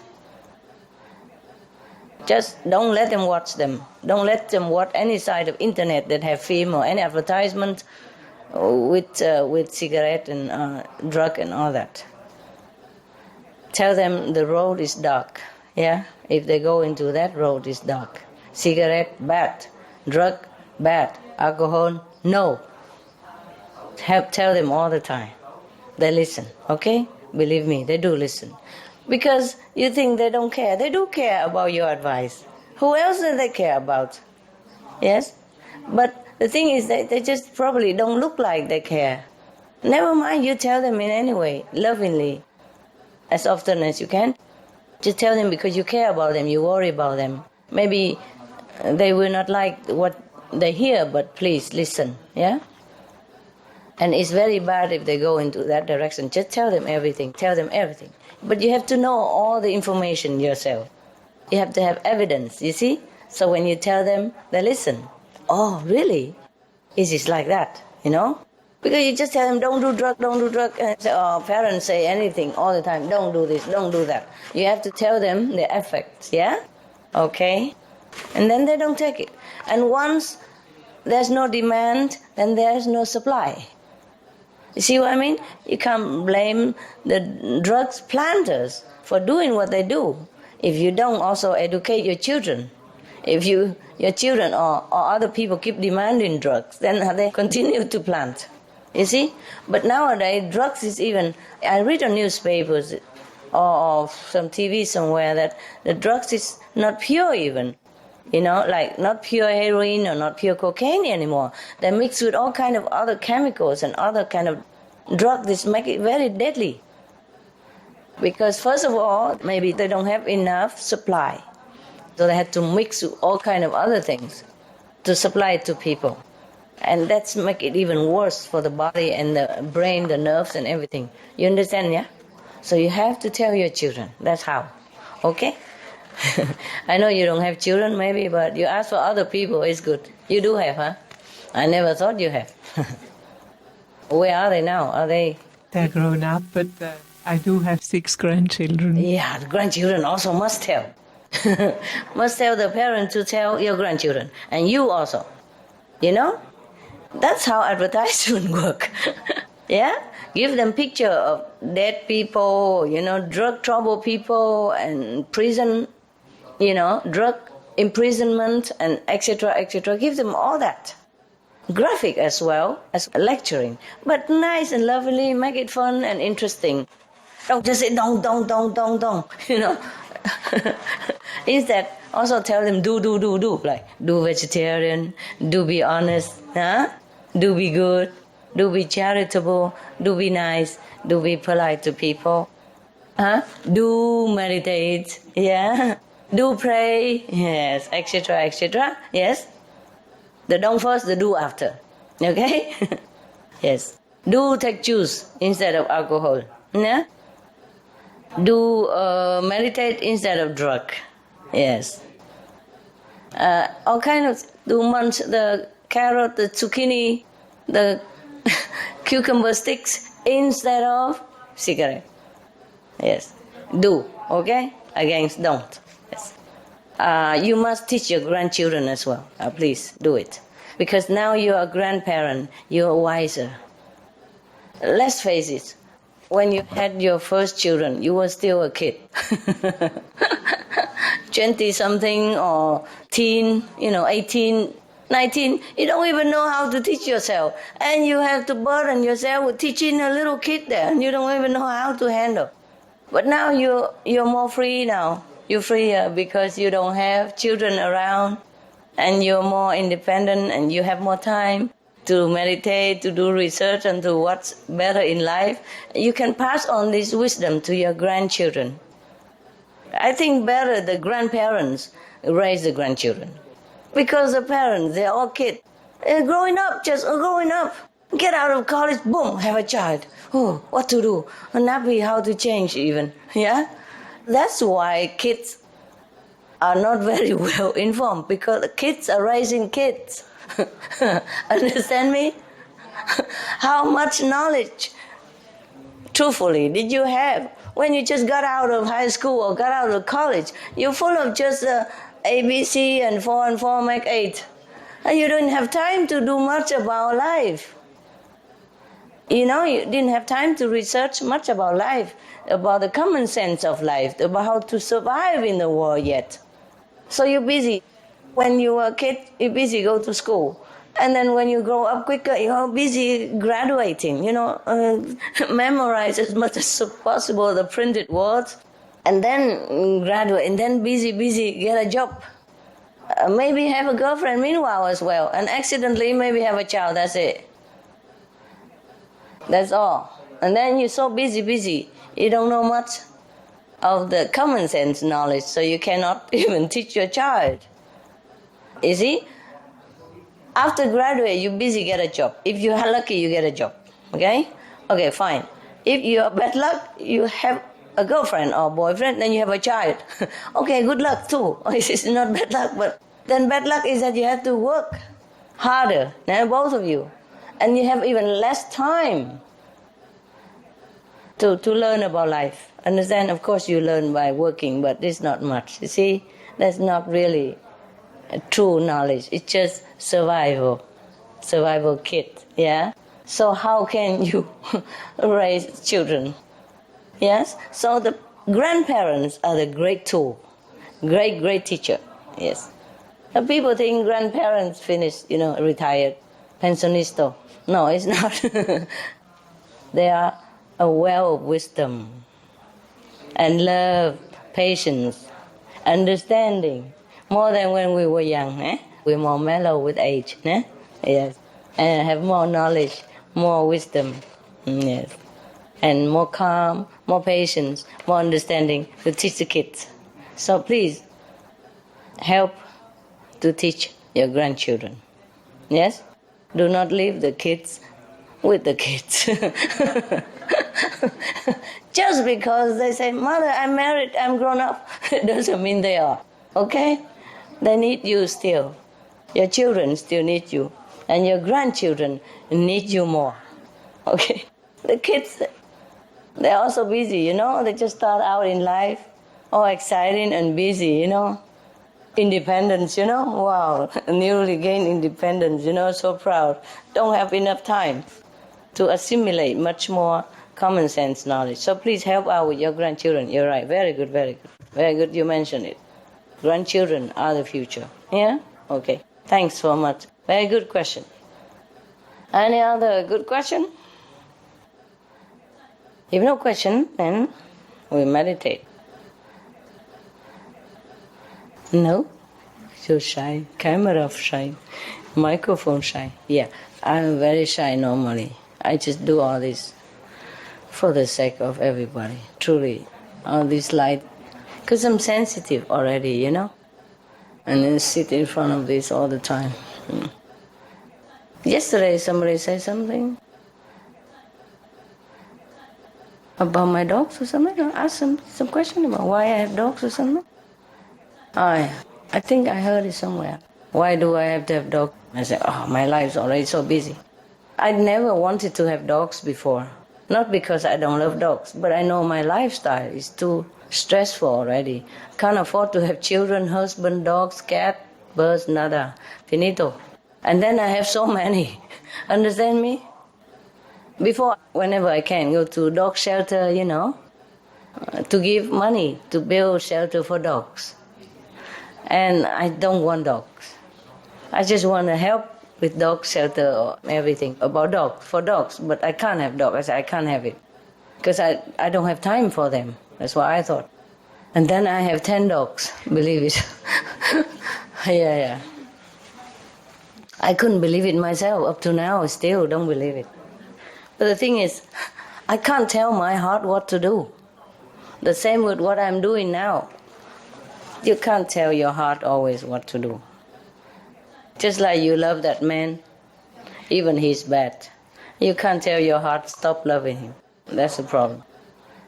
Just don't let them watch them. Don't let them watch any side of internet that have film or any advertisement with cigarette and drug and all that. Tell them the road is dark. Yeah, if they go into that road, is dark. Cigarette, bad. Drug, bad. Alcohol, no. Tell them all the time. They listen, okay? Believe me, they do listen. Because you think they don't care. They do care about your advice. Who else do they care about? Yes? But the thing is that they just probably don't look like they care. Never mind, you tell them in any way, lovingly, as often as you can. Just tell them because you care about them, you worry about them. Maybe they will not like what they hear, but please listen, yeah? And it's very bad if they go into that direction. Just tell them everything. But you have to know all the information yourself. You have to have evidence, you see? So when you tell them, they listen. Oh, really? Is it like that, you know? Because you just tell them, don't do drugs. And parents say anything all the time. Don't do this, don't do that. You have to tell them the effects, yeah? Okay? And then they don't take it. And once there's no demand, then there's no supply. You see what I mean? You can't blame the drugs planters for doing what they do if you don't also educate your children. If your children or other people keep demanding drugs, then they continue to plant. You see? But nowadays, drugs is even... I read on newspapers or some TV somewhere that the drugs is not pure even. You know, like not pure heroin or not pure cocaine anymore. They're mixed with all kind of other chemicals and other kind of drugs that make it very deadly. Because first of all, maybe they don't have enough supply. So they had to mix with all kind of other things to supply it to people. And that's make it even worse for the body and the brain, the nerves and everything. You understand, yeah? So you have to tell your children. That's how. Okay? I know you don't have children maybe, but you ask for other people, it's good. You do have, huh? I never thought you have. Where are they now? Are they... They're grown up, but I do have 6 grandchildren. Yeah, the grandchildren also must tell. Must tell the parents to tell your grandchildren. And you also. You know? That's how advertisement work. Yeah? Give them picture of dead people, you know, drug trouble people and prison, you know, drug imprisonment and etc., etc. Give them all that. Graphic as well as lecturing. But nice and lovely, make it fun and interesting. Don't just say don't, you know. Instead, also tell them do. Like, do vegetarian, do be honest, huh? Do be good, do be charitable, do be nice, do be polite to people, huh? Do meditate, yeah? Do pray, yes, etc., etc., yes? The don't first, the do after, okay? Yes. Do take juice instead of alcohol, yeah? Do meditate instead of drug, yes. All kind of, do munch the carrot, the zucchini, the cucumber sticks instead of cigarette. Yes. Do, okay? Against don't. Yes. You must teach your grandchildren as well. Please do it. Because now you're a grandparent, you're wiser. Let's face it. When you had your first children, you were still a kid. 20-something or teen, 18, 19, you don't even know how to teach yourself. And you have to burden yourself with teaching a little kid there, and you don't even know how to handle. But now you're more free now. You're freer because you don't have children around, and you're more independent, and you have more time to meditate, to do research, and to what's better in life. You can pass on this wisdom to your grandchildren. I think better the grandparents raise the grandchildren. Because the parents, they're all kids. Growing up. Get out of college, boom, have a child. Oh, what to do? A nappy, how to change even. Yeah? That's why kids are not very well informed, because the kids are raising kids. Understand me? How much knowledge, truthfully, did you have when you just got out of high school or got out of college? You're full of just ABC and 4 and 4 make 8. And you don't have time to do much about life. You didn't have time to research much about life, about the common sense of life, about how to survive in the world yet. So you're busy. When you were a kid, you're busy, go to school. And then when you grow up quicker, you're busy graduating, memorize as much as possible the printed words, and then graduate, and then busy, get a job. Maybe have a girlfriend meanwhile as well, and accidentally maybe have a child, that's it. That's all. And then you're so busy, you don't know much of the common sense knowledge, so you cannot even teach your child. You see? After graduate, you're busy, get a job. If you are lucky, you get a job. Okay? Okay, fine. If you are bad luck, you have a girlfriend or boyfriend, then you have a child. Okay, good luck too. It's not bad luck, but then bad luck is that you have to work harder, both of you. And you have even less time to learn about life. Understand? Of course you learn by working, but it's not much. You see? That's not really true knowledge. It's just survival kit, yeah? So how can you raise children? Yes? So the grandparents are the great tool, great teacher, yes. And people think grandparents finished, retired, pensionisto. No, it's not. They are a well of wisdom and love, patience, understanding, more than when we were young. We're more mellow with age. Yes. And have more knowledge, more wisdom. Yes. And more calm, more patience, more understanding to teach the kids. So please, help to teach your grandchildren. Yes? Do not leave the kids with the kids. Just because they say, Mother, I'm married, I'm grown up, it doesn't mean they are. Okay? They need you still. Your children still need you. And your grandchildren need you more. Okay? The kids, they're also busy, They just start out in life, all exciting and busy, Independence, Wow, newly gained independence, So proud. Don't have enough time to assimilate much more common sense knowledge. So please help out with your grandchildren. You're right. Very good, very good. Very good you mentioned it. Grandchildren are the future. Yeah? Okay. Thanks so much. Very good question. Any other good question? If no question, then we meditate. No? So shy. Camera shy. Microphone shy. Yeah, I'm very shy normally. I just do all this for the sake of everybody. Truly. All this light. Because I'm sensitive already, And then sit in front of this all the time. Yesterday somebody said something about my dogs or something. I asked some question about why I have dogs or something. I think I heard it somewhere. Why do I have to have dogs? I said, my life's already so busy. I never wanted to have dogs before. Not because I don't love dogs, but I know my lifestyle is too stressful already. Can't afford to have children, husband, dogs, cat, birds, nada. Finito. And then I have so many. Understand me? Before, whenever I can, go to dog shelter, to give money to build shelter for dogs. And I don't want dogs. I just want to help with dog shelter or everything about dogs, for dogs. But I can't have dogs. I said, I can't have it. Because I don't have time for them. That's what I thought. And then I have 10 dogs, believe it. Yeah. I couldn't believe it myself. Up to now, I still don't believe it. But the thing is, I can't tell my heart what to do. The same with what I'm doing now. You can't tell your heart always what to do. Just like you love that man, even he's bad. You can't tell your heart, stop loving him. That's the problem.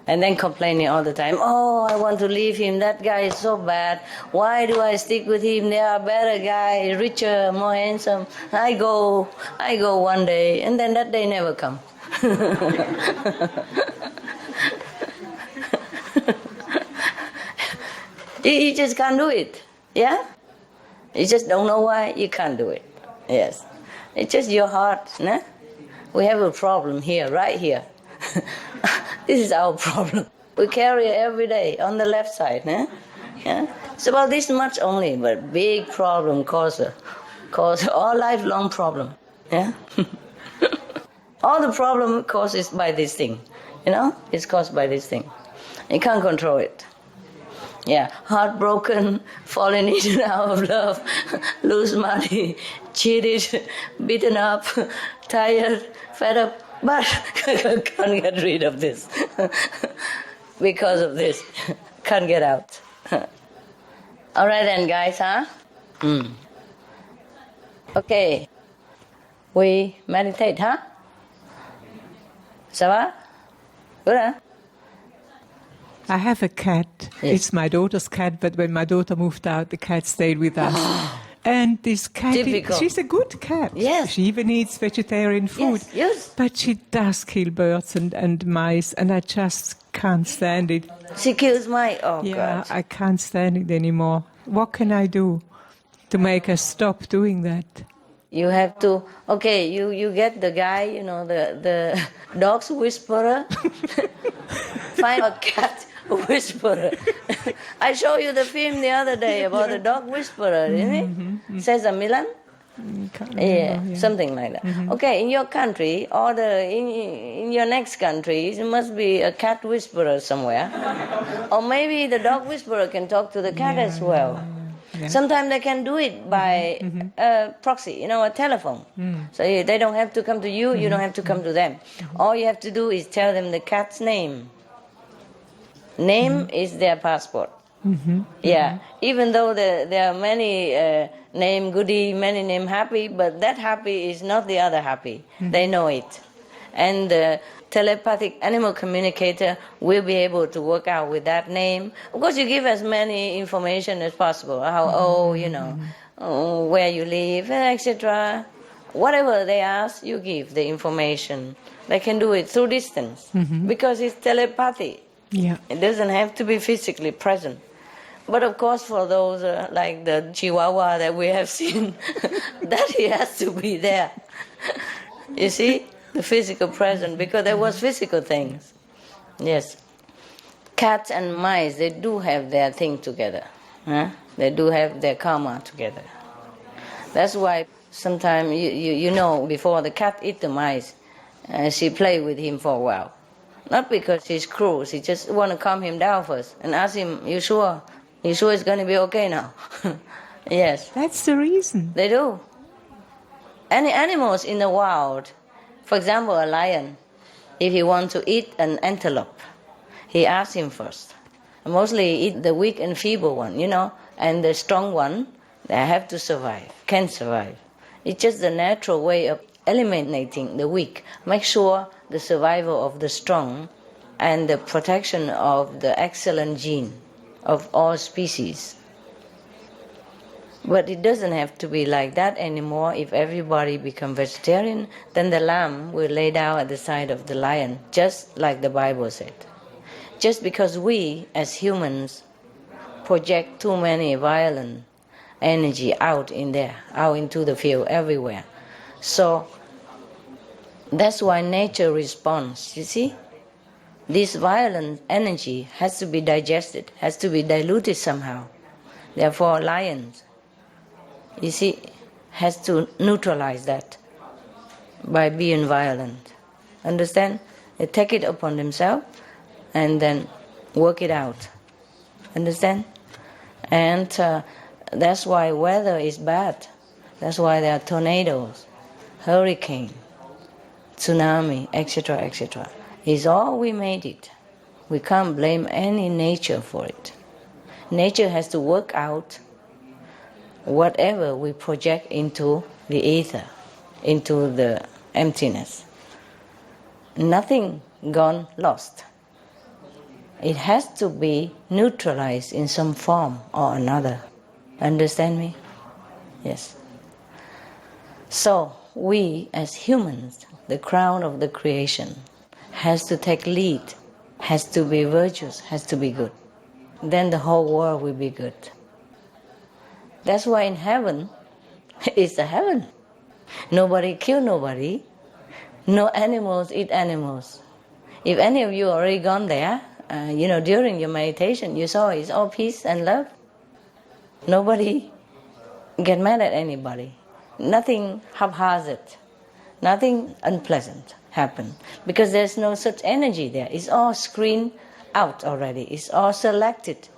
And then complaining all the time, I want to leave him, that guy is so bad. Why do I stick with him? There are better guys, richer, more handsome. I go one day, and then that day never comes. You just can't do it, yeah? You just don't know why you can't do it, yes. It's just your heart, nah? We have a problem here, right here. This is our problem. We carry it every day on the left side, nah? Yeah? It's about this much only, but big problem cause all lifelong problem, yeah? All the problem caused by this thing, It's caused by this thing. You can't control it. Yeah, heartbroken, falling in and out of love, lose money, cheated, beaten up, tired, fed up, but can't get rid of this. Because of this, can't get out. All right then, guys, huh? Okay, we meditate, huh? Ça va? Good, huh? I have a cat. Yes. It's my daughter's cat, but when my daughter moved out, the cat stayed with us. And this cat, she's a good cat. Yes. She even eats vegetarian food. Yes. But she does kill birds and mice, and I just can't stand it. She kills mice? Oh, yeah, God. I can't stand it anymore. What can I do? to make us stop doing that? You have to, okay, you get the guy, you know, the dog's whisperer. Find a cat whisperer. I showed you the film the other day about the dog whisperer, didn't it? Cesar Millan? Yeah, something like that. Okay, in your country or in your next country, there must be a cat whisperer somewhere. Or maybe the dog whisperer can talk to the cat as well. Yeah. Sometimes they can do it by proxy, you know, a telephone. So they don't have to come to you, you don't have to come to them. All you have to do is tell them the cat's name. Name is their passport. Yeah, even though there are many name Goody, many name Happy, but that Happy is not the other Happy. They know it. And the telepathic animal communicator will be able to work out with that name. Of course, you give as many information as possible, how old, you know, where you live, etc. Whatever they ask, you give the information. They can do it through distance because it's telepathy. Yeah. It doesn't have to be physically present. But of course, for those like the Chihuahua that we have seen, that he has to be there. You see, the physical presence, because there was physical things. Yes. Cats and mice, they do have their thing together. Huh? They do have their karma together. That's why sometimes, you know, before the cat eat the mice, she play with him for a while. Not because she's cruel, she just want to calm him down first and ask him, you sure? You sure it's going to be okay now? Yes. That's the reason. They do. Any animals in the wild, for example, a lion, if he wants to eat an antelope, he asks him first. Mostly eat the weak and feeble one, you know, and the strong one, they have to survive, can survive. It's just the natural way of eliminating the weak. Make sure the survival of the strong and the protection of the excellent gene of all species. But it doesn't have to be like that anymore. If everybody become vegetarian, then the lamb will lay down at the side of the lion, just like the Bible said. Just because we, as humans, project too many violent energy out in there, out into the field, everywhere. So that's why nature responds, you see? This violent energy has to be digested, has to be diluted somehow. Therefore, lions, you see, has to neutralize that by being violent. Understand? They take it upon themselves and then work it out. Understand? And that's why weather is bad. That's why there are tornadoes, hurricane, tsunami, etc., etc. It's all we made it. We can't blame any nature for it. Nature has to work out whatever we project into the ether, into the emptiness. Nothing gone lost. It has to be neutralized in some form or another. Understand me? Yes. So we as humans, the crown of the creation, has to take lead, has to be virtuous, has to be good. Then the whole world will be good. That's why in heaven, it's a heaven. Nobody kill nobody. No animals eat animals. If any of you already gone there, during your meditation, you saw it's all peace and love. Nobody get mad at anybody. Nothing haphazard. Nothing unpleasant happen. Because there's no such energy there. It's all screened out already. It's all selected.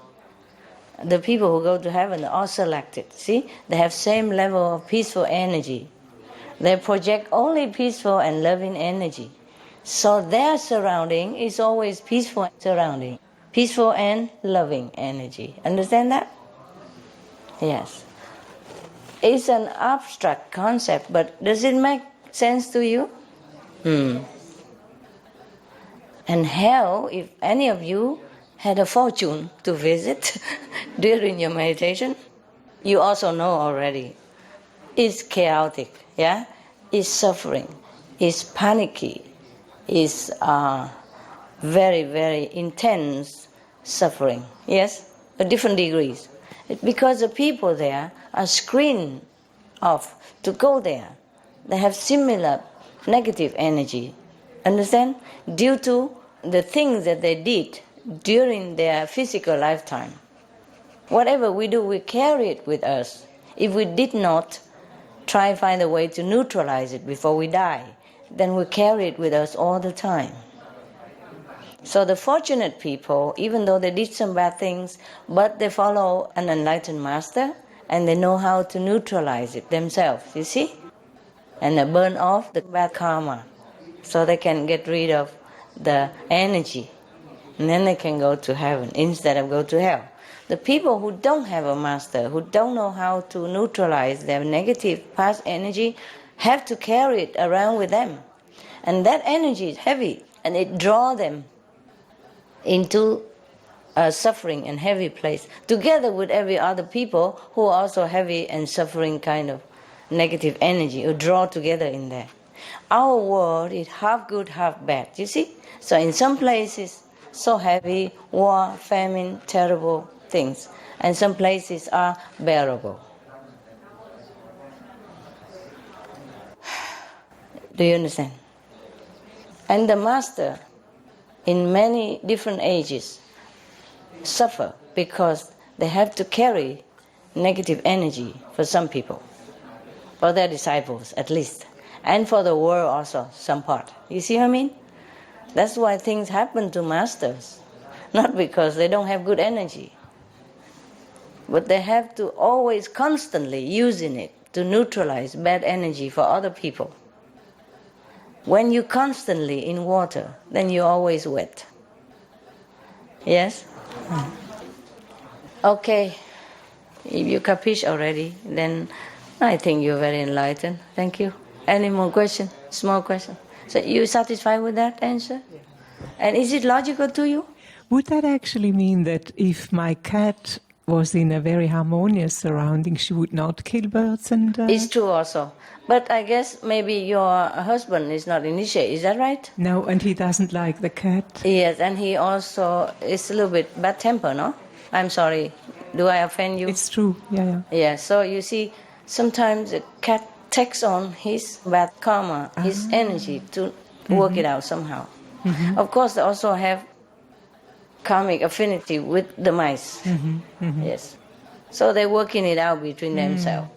The people who go to heaven are all selected. See? They have same level of peaceful energy. They project only peaceful and loving energy. So their surrounding is always peaceful surrounding. Peaceful and loving energy. Understand that? Yes. It's an abstract concept, but does it make sense to you? And hell, if any of you had a fortune to visit during your meditation, you also know already. It's chaotic, yeah? It's suffering, it's panicky, it's very, very intense suffering, yes? At different degrees. Because the people there are screened off to go there. They have similar negative energy, understand? Due to the things that they did during their physical lifetime. Whatever we do, we carry it with us. If we did not try to find a way to neutralize it before we die, then we carry it with us all the time. So the fortunate people, even though they did some bad things, but they follow an enlightened master and they know how to neutralize it themselves, you see? And they burn off the bad karma so they can get rid of the energy. And then they can go to heaven instead of go to hell. The people who don't have a master, who don't know how to neutralize their negative past energy, have to carry it around with them. And that energy is heavy, and it draws them into a suffering and heavy place, together with every other people who are also heavy and suffering kind of negative energy, who draw together in there. Our world is half good, half bad, you see? So in some places, so heavy, war, famine, terrible things, and some places are bearable. Do you understand? And the master, in many different ages, suffer because they have to carry negative energy for some people, for their disciples at least, and for the world also, some part. You see what I mean? That's why things happen to masters, not because they don't have good energy, but they have to always constantly using it to neutralize bad energy for other people. When you're constantly in water, then you're always wet. Yes? Okay. If you capiche already, then I think you're very enlightened. Thank you. Any more questions? Small question. So you satisfied with that answer? Yeah. And is it logical to you? Would that actually mean that if my cat was in a very harmonious surrounding, she would not kill birds? And It's true also. But I guess maybe your husband is not initiated, is that right? No, and he doesn't like the cat. Yes, and he also is a little bit bad temper, no? I'm sorry. Do I offend you? It's true, yeah. Yeah, so you see, sometimes a cat takes on his bad karma, his energy to work it out somehow. Mm-hmm. Of course, they also have karmic affinity with the mice. Mm-hmm. Mm-hmm. Yes. So they're working it out between themselves.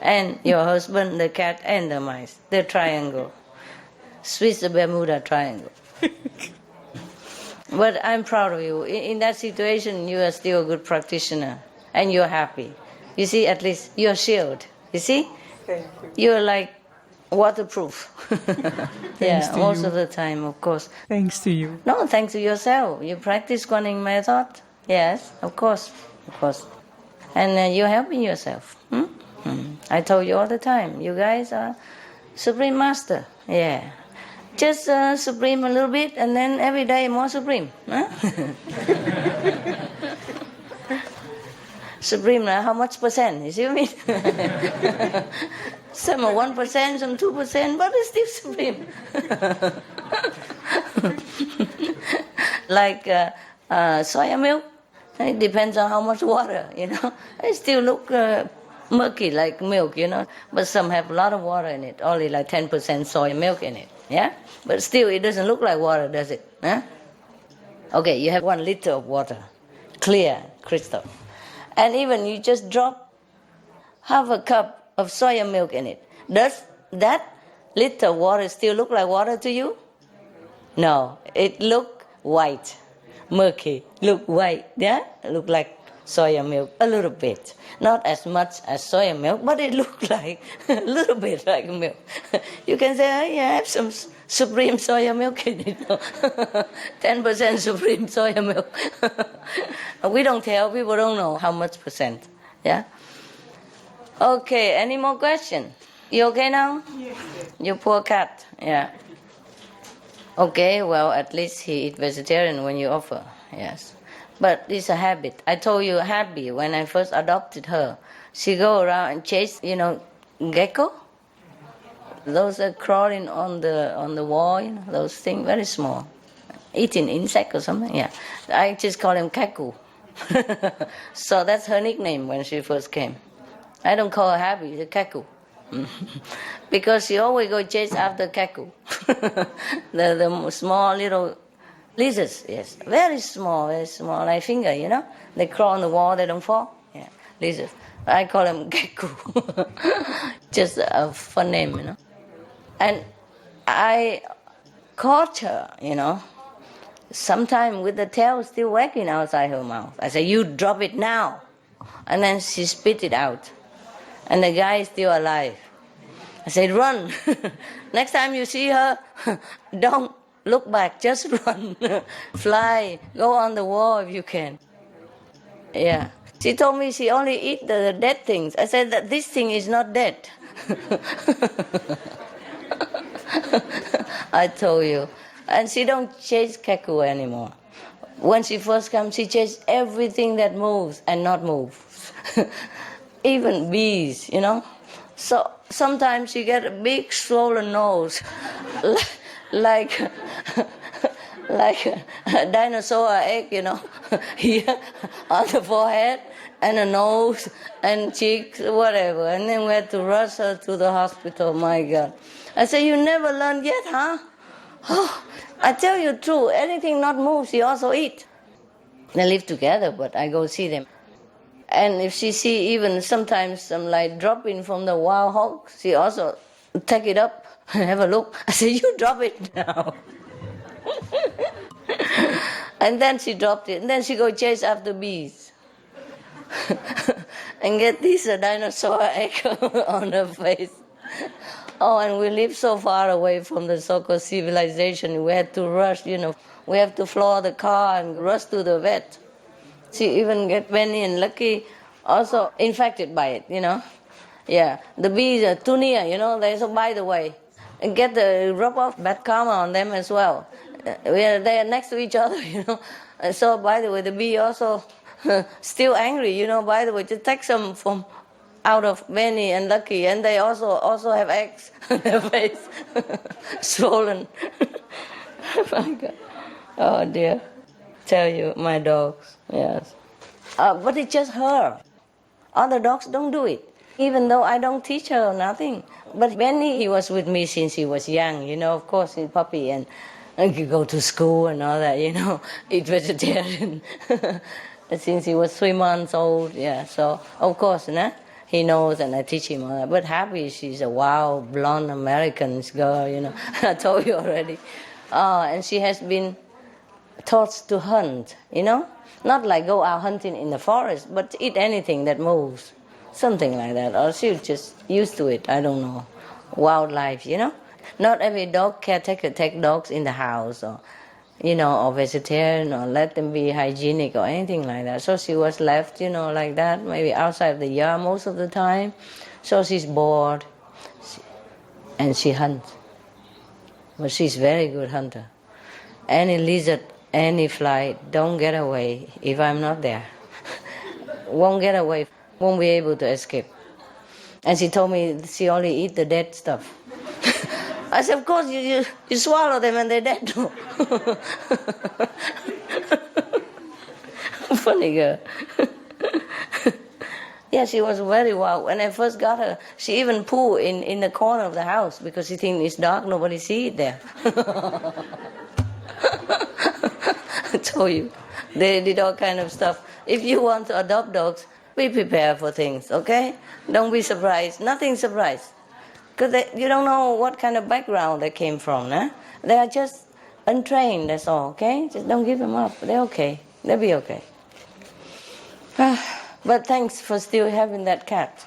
And your husband, the cat, and the mice. The triangle. Swiss Bermuda triangle. But I'm proud of you. In that situation, you are still a good practitioner. And you're happy. You see, at least you're shielded. You see? Thank you. You're like waterproof. Yeah, most of the time, of course. Thanks to you. No, thanks to yourself. You practice Guanyin method. Yes, of course. And you're helping yourself. I told you all the time, you guys are Supreme Master. Yeah. Just Supreme a little bit, and then every day more Supreme. Huh? Supreme, how much percent? You see what I mean? Some are 1%, some 2%, but it's still Supreme. Like soya milk, it depends on how much water, you know. It still look murky like milk, you know. But some have a lot of water in it, only like 10% soy milk in it, yeah? But still, it doesn't look like water, does it? Huh? Okay, you have 1 liter of water, clear crystal. And even you just drop half a cup of soya milk in it. Does that liter water still look like water to you? No, it look white, murky, look white, yeah? Look like soya milk a little bit. Not as much as soya milk, but it looked like a little bit like milk. You can say, oh, yeah, I have some Supreme soya milk in it. 10% Supreme soya milk. We don't tell, people don't know how much percent. Yeah? Okay, any more questions? You okay now? Yes. You poor cat. Yeah. Okay, well, at least he eat vegetarian when you offer. Yes. But it's a habit. I told you Happy, when I first adopted her, she go around and chase, gecko. Those are crawling on the wall, those things, very small. Eating insect or something, yeah. I just call him kaku. So that's her nickname when she first came. I don't call her Happy, it's Kaku. Because she always go chase after Kaku. the small little lizards, yes. Very small, like finger, you know. They crawl on the wall, they don't fall. Yeah, lizards. I call them Kaku. Just a fun name, you know. And I caught her, you know, sometime with the tail still wagging outside her mouth. I said, you drop it now. And then she spit it out. And the guy is still alive. I said, run. Next time you see her, don't look back, just run. Fly, go on the wall if you can. Yeah. She told me she only eat the dead things. I said that this thing is not dead. I told you. And she don't chase Kaku anymore. When she first comes, she chases everything that moves and not moves. Even bees, you know. So sometimes she get a big swollen nose, like a dinosaur egg, you know, here on the forehead and a nose and cheeks, whatever. And then we had to rush her to the hospital. My God. I said, you never learned yet, huh? Oh, I tell you true, anything not moved, she also eat. They live together, but I go see them. And if she see even sometimes some like dropping from the wild hog, she also take it up and have a look. I say, you drop it now. And then she dropped it. And then she go chase after bees. And get this dinosaur egg on her face. Oh, and we live so far away from the so-called civilization. We had to rush, you know. We have to floor the car and rush to the vet. She even get Benny and Lucky also infected by it, you know. Yeah, the bees are too near, you know. So by the way, and get the rub off bad karma on them as well. They are next to each other, you know. And so by the way, the bee also still angry, you know. By the way, just take some from out of Benny and Lucky, and they also have eggs on their face, swollen. My God. Oh dear. Tell you, my dogs, yes. But it's just her. Other dogs don't do it, even though I don't teach her nothing. But Benny, he was with me since he was young, you know, of course, he's puppy, and he go to school and all that, you know, eat vegetarian. Since he was 3 months old, yeah, so of course, nah, he knows and I teach him all that. But Happy, she's a wild, blonde American girl, you know, I told you already. And she has been taught to hunt, you know? Not like go out hunting in the forest, but eat anything that moves. Something like that. Or she's just used to it, I don't know. Wildlife, you know? Not every dog caretaker take dogs in the house or, you know, or vegetarian or let them be hygienic or anything like that. So she was left, you know, like that, maybe outside the yard most of the time. So she's bored and she hunts. But she's a very good hunter. Any lizard, any fly, don't get away if I'm not there. Won't get away, won't be able to escape. And she told me she only eat the dead stuff. I said, of course, you swallow them and they're dead. Funny girl. Yeah, she was very wild. When I first got her, she even poo in the corner of the house because she thinks it's dark, nobody see it there. I told you, they did all kind of stuff. If you want to adopt dogs, be prepared for things, okay? Don't be surprised. Nothing surprised. Because you don't know what kind of background they came from, huh? They are just untrained, that's all, okay? Just don't give them up. They're okay. They'll be okay. But thanks for still having that cat.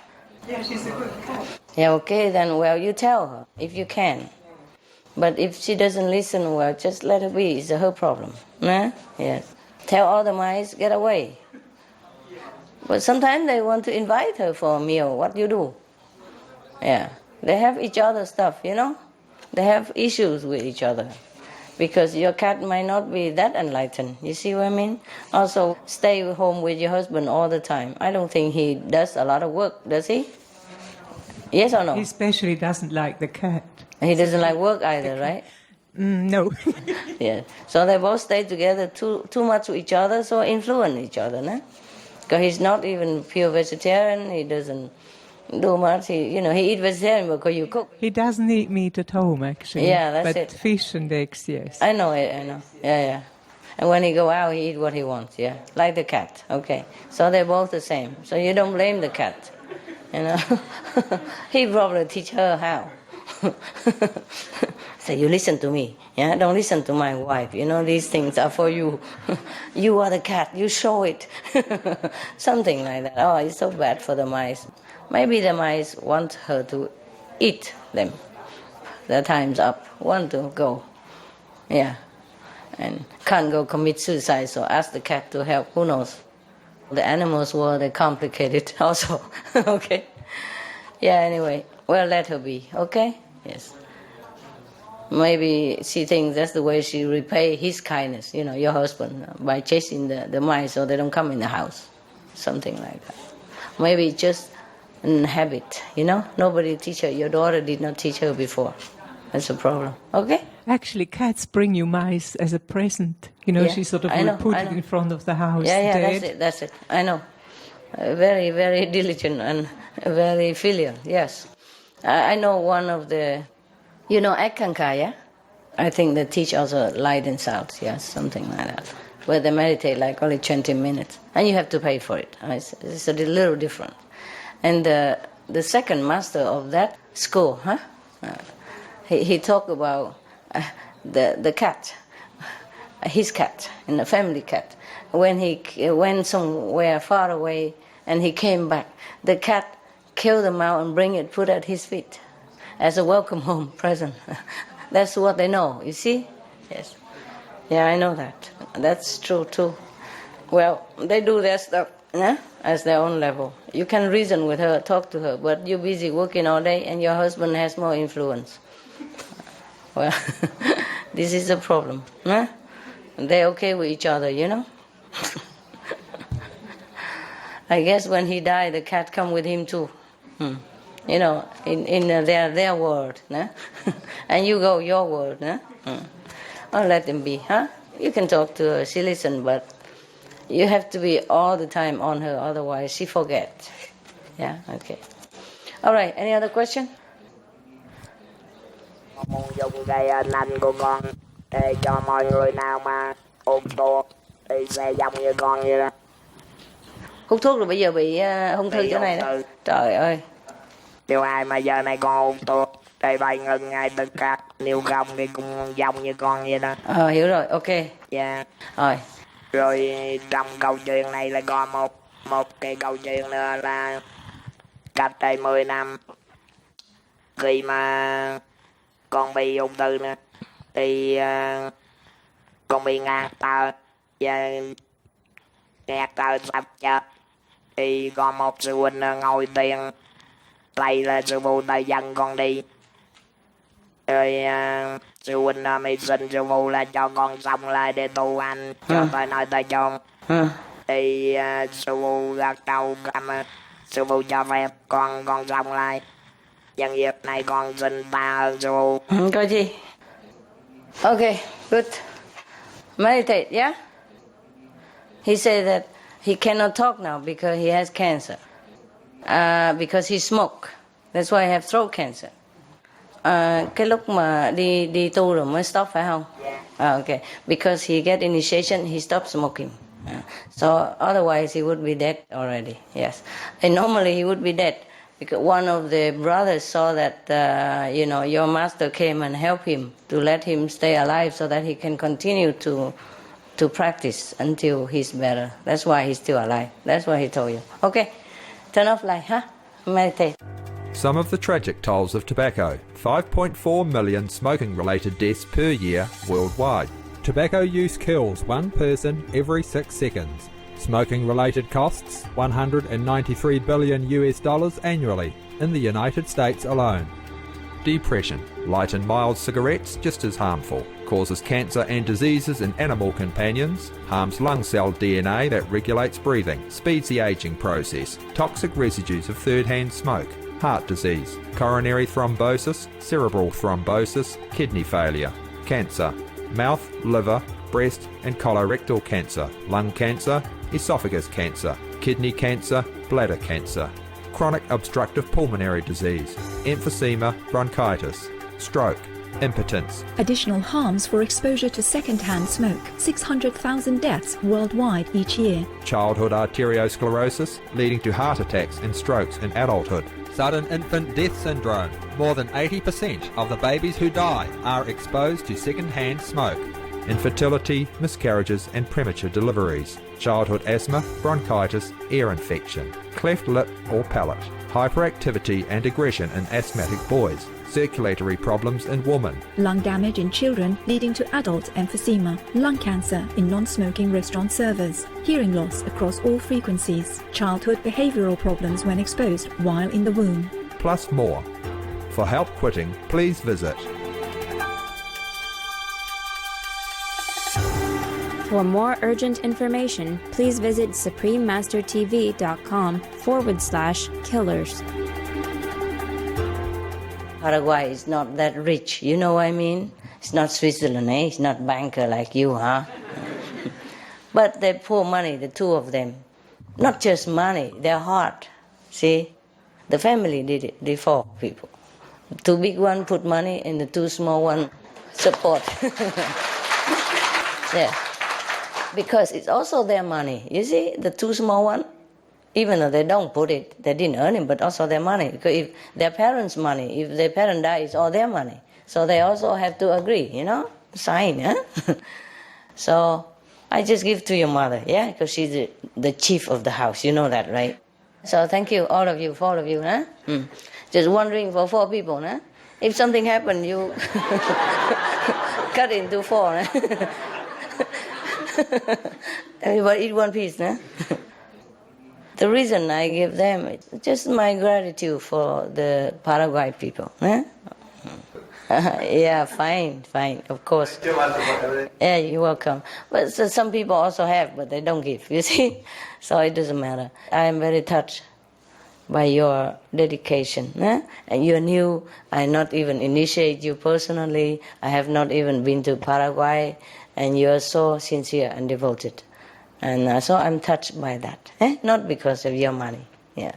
Yeah, she's a good cat. Yeah, okay, then, well, you tell her, if you can. But if she doesn't listen, well, just let her be. It's her problem. Nah? Yes. Tell all the mice, get away. But sometimes they want to invite her for a meal. What do you do? Yeah. They have each other's stuff, you know? They have issues with each other. Because your cat might not be that enlightened. You see what I mean? Also, stay home with your husband all the time. I don't think he does a lot of work, does he? Yes or no? He especially doesn't like the cat. He doesn't like work either, right? No. Yeah. So they both stay together too much with each other, so influence each other, no? Because he's not even pure vegetarian. He doesn't do much. He eat vegetarian because you cook. He doesn't eat meat at home, actually. Yeah, that's but it. Fish and eggs, yes. I know it. Yeah. And when he go out, he eat what he wants. Yeah, like the cat. Okay. So they're both the same. So you don't blame the cat. He probably teach her how. So you listen to me, yeah? Don't listen to my wife. These things are for you. You are the cat. You show it. Something like that. Oh, it's so bad for the mice. Maybe the mice want her to eat them. Their time's up. Want to go. Yeah. And can't go commit suicide, so ask the cat to help. Who knows? The animals world, they're complicated also. Okay? Yeah, anyway. Well, let her be. Okay? Yes. Maybe she thinks that's the way she repay his kindness, your husband, by chasing the mice so they don't come in the house. Something like that. Maybe just a habit, Nobody teach her. Your daughter did not teach her before. That's a problem. Okay? Actually, cats bring you mice as a present. She sort of will put it in front of the house. Yeah, that's it. I know. Very, very diligent and very filial, yes. I know one of the... Ekkanka, yeah? I think they teach also light and sound, yes, something like that. Where they meditate like only 20 minutes. And you have to pay for it. It's a little different. And the second master of that school, he talked about the cat, his cat, and the family cat. When he went somewhere far away and he came back, the cat killed them out and bring it, put at his feet as a welcome home present. That's what they know, you see? Yes. Yeah, I know that. That's true too. Well, they do their stuff as their own level. You can reason with her, talk to her, but you're busy working all day and your husband has more influence. Well, this is a problem. They're okay with each other, I guess when he died, the cat come with him too. In their world, and you go your world, I'll let them be, You can talk to her, she listen, but you have to be all the time on her, otherwise she forget. Yeah, okay. All right, any other question? Muốn dùng cái nanh của con để cho mọi người nào mà ôm thuốc thì sẽ giống như con vậy đó. Hút thuốc rồi bây giờ bị ung thư chỗ này đó. Trời ơi. Nếu ai mà giờ này con ôm thuốc thì phải ngừng ngay tất cả. Nếu không thì cũng giống như con vậy đó. Hiểu rồi, ok. Dạ. Rồi trong câu chuyện này là có một cái câu chuyện nữa là cách đây 10 năm khi mà con bị ung thư nữa thì con bị ngạt thở và ngạt thở sắp chết thì có một sư huynh ngồi tiền tay là sư phụ ta dẫn con đi rồi sư huynh mới xin sư phụ là cho con xong lại để tu hành cho tới nơi tới chốn thì sư phụ gật đầu cảm ơn sư phụ cho phép con xong lại. Nhân dịp này con xin ta ơn sư phụ. Có gì? Okay, good. Meditate, yeah? He said that he cannot talk now because he has cancer. Because he smoked. That's why he have throat cancer. Cái lúc mà đi tu rồi mới stop phải không? Yeah. Okay. Because he get initiation, he stopped smoking. So otherwise he would be dead already. Yes. And normally he would be dead. Because one of the brothers saw that, your master came and helped him to let him stay alive so that he can continue to practice until he's better. That's why he's still alive. That's what he told you. Okay, turn off light, Meditate. Some of the tragic tolls of tobacco. 5.4 million smoking-related deaths per year worldwide. Tobacco use kills one person every 6 seconds. Smoking-related costs $193 billion annually in the United States alone. Depression. Light and mild cigarettes just as harmful. Causes cancer and diseases in animal companions. Harms lung cell DNA that regulates breathing. Speeds the aging process. Toxic residues of third-hand smoke. Heart disease. Coronary thrombosis. Cerebral thrombosis. Kidney failure. cancer, mouth, liver, breast and colorectal cancer, lung cancer, esophagus cancer, kidney cancer, bladder cancer, chronic obstructive pulmonary disease, emphysema, bronchitis, stroke, impotence. Additional harms for exposure to second-hand smoke. 600,000 deaths worldwide each year. Childhood arteriosclerosis, leading to heart attacks and strokes in adulthood. Sudden infant death syndrome. More than 80% of the babies who die are exposed to second-hand smoke. Infertility, miscarriages and premature deliveries. Childhood asthma, bronchitis, ear infection. Cleft lip or palate. Hyperactivity and aggression in asthmatic boys. Circulatory problems in women. Lung damage in children leading to adult emphysema. Lung cancer in non-smoking restaurant servers. Hearing loss across all frequencies. Childhood behavioral problems when exposed while in the womb. Plus more. For help quitting, please visit For more urgent information, please visit suprememastertv.com/killers. Paraguay is not that rich, you know what I mean? It's not Switzerland, eh? It's not banker like you, huh? But they pour money, the two of them. Not just money, their heart. See? The family did it, the four people. The two big one put money and the two small one support. Yeah. Because it's also their money. You see, the two small one, even though they don't put it, they didn't earn it, but also their money. Because if their parents' money, if their parent dies, it's all their money. So they also have to agree, you know, sign, huh? So I just give to your mother, yeah, because she's the chief of the house. You know that, right? So thank you, all of you, four of you, huh? Just wondering for four people, huh? If something happened, you cut into four, huh? Everybody eat one piece, huh? The reason I give them is just my gratitude for the Paraguay people. Huh? Yeah, fine, of course. Yeah, you're welcome. But so some people also have, but they don't give, you see? So it doesn't matter. I am very touched by your dedication. Huh? And you're new. I not even initiate you personally. I have not even been to Paraguay. And you're so sincere and devoted. And so I'm touched by that. Not because of your money. Yeah,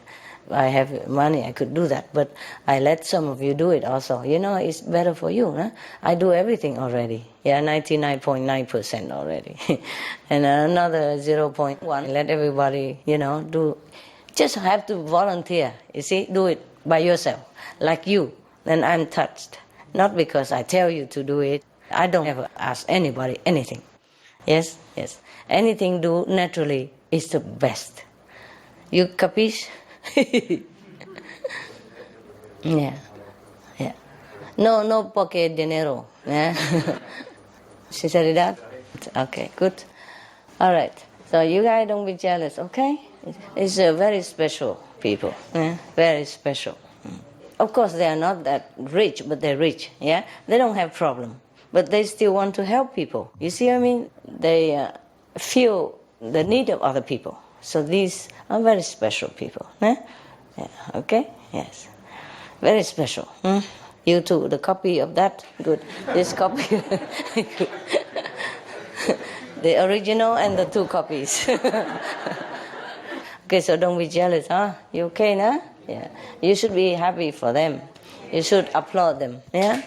I have money, I could do that. But I let some of you do it also. You know, it's better for you. Huh? I do everything already. Yeah, 99.9% already. And another 0.1. Let everybody, you know, do. Just have to volunteer. You see, do it by yourself. Like you. Then I'm touched. Not because I tell you to do it. I don't ever ask anybody anything. Yes. Anything do naturally is the best. You capiche? Yeah. No pocket dinero. Yeah. Sinceridad? Okay, good. All right. So you guys don't be jealous, okay? It's very special people. Yeah? Very special. Of course, they are not that rich, but they're rich. Yeah. They don't have problem. But they still want to help people. You see what I mean? They feel the need of other people. So these are very special people. Yeah, okay? Yes. Very special. You too, the copy of that? Good. This copy. Good. The original and the two copies. Okay, so don't be jealous, huh? You okay, nah? Yeah. You should be happy for them. You should applaud them. Yeah?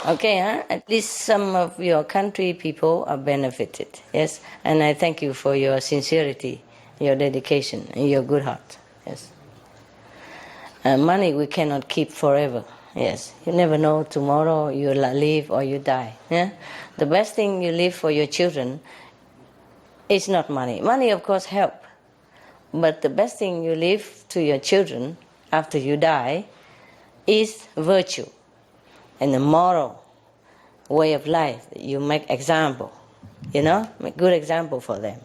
Okay, huh? At least some of your country people are benefited, yes? And I thank you for your sincerity, your dedication, and your good heart, yes? Money we cannot keep forever, yes? You never know, tomorrow you live or you die, yeah? The best thing you leave for your children is not money. Money, of course, help. But the best thing you leave to your children after you die is virtue. And the moral way of life, you make example, you know, make good example for them.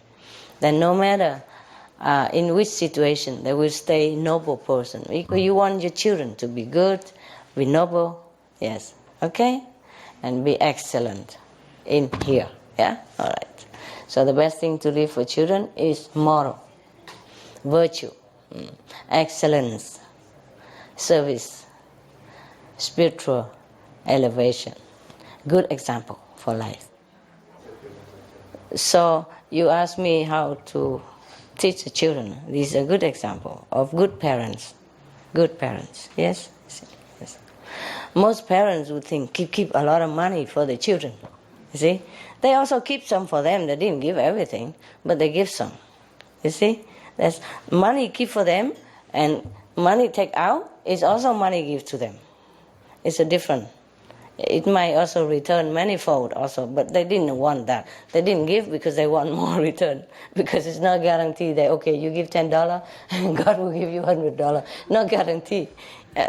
Then no matter in which situation, they will stay noble person. You want your children to be good, be noble, yes, okay? And be excellent in here, yeah? All right. So the best thing to leave for children is moral, virtue, excellence, service, spiritual elevation. Good example for life. So you ask me how to teach the children. This is a good example of good parents. Good parents, yes? Yes. Most parents would think, keep a lot of money for the children. You see? They also keep some for them. They didn't give everything, but they give some. You see? That's money keep for them, and money take out is also money give to them. It's a different. It might also return manifold also, but they didn't want that. They didn't give because they want more return, because it's not guaranteed that, okay, you give $10 and God will give you $100. Not guaranteed.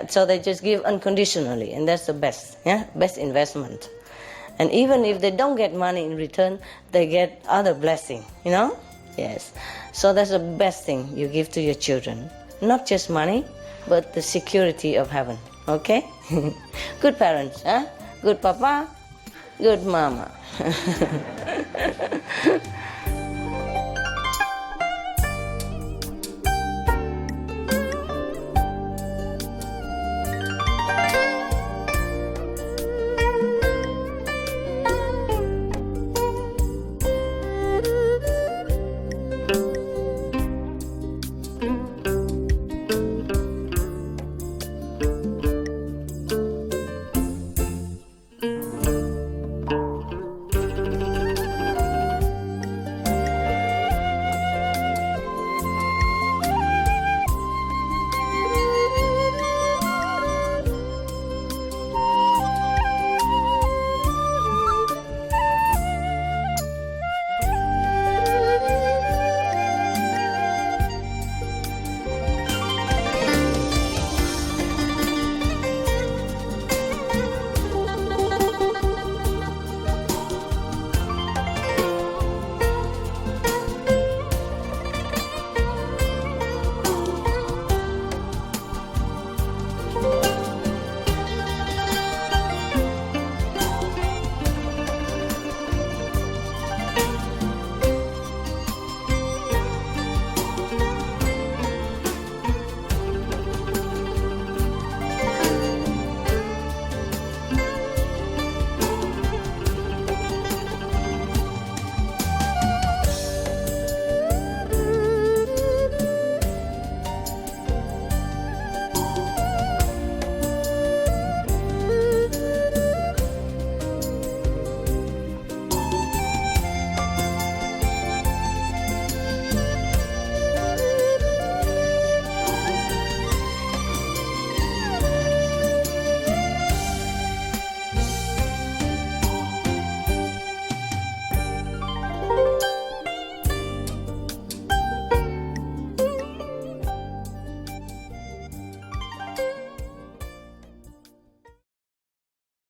So they just give unconditionally, and that's the best, best investment. And even if they don't get money in return, they get other blessing, Yes. So that's the best thing you give to your children. Not just money, but the security of heaven, okay? Good parents, Good papa, good mama.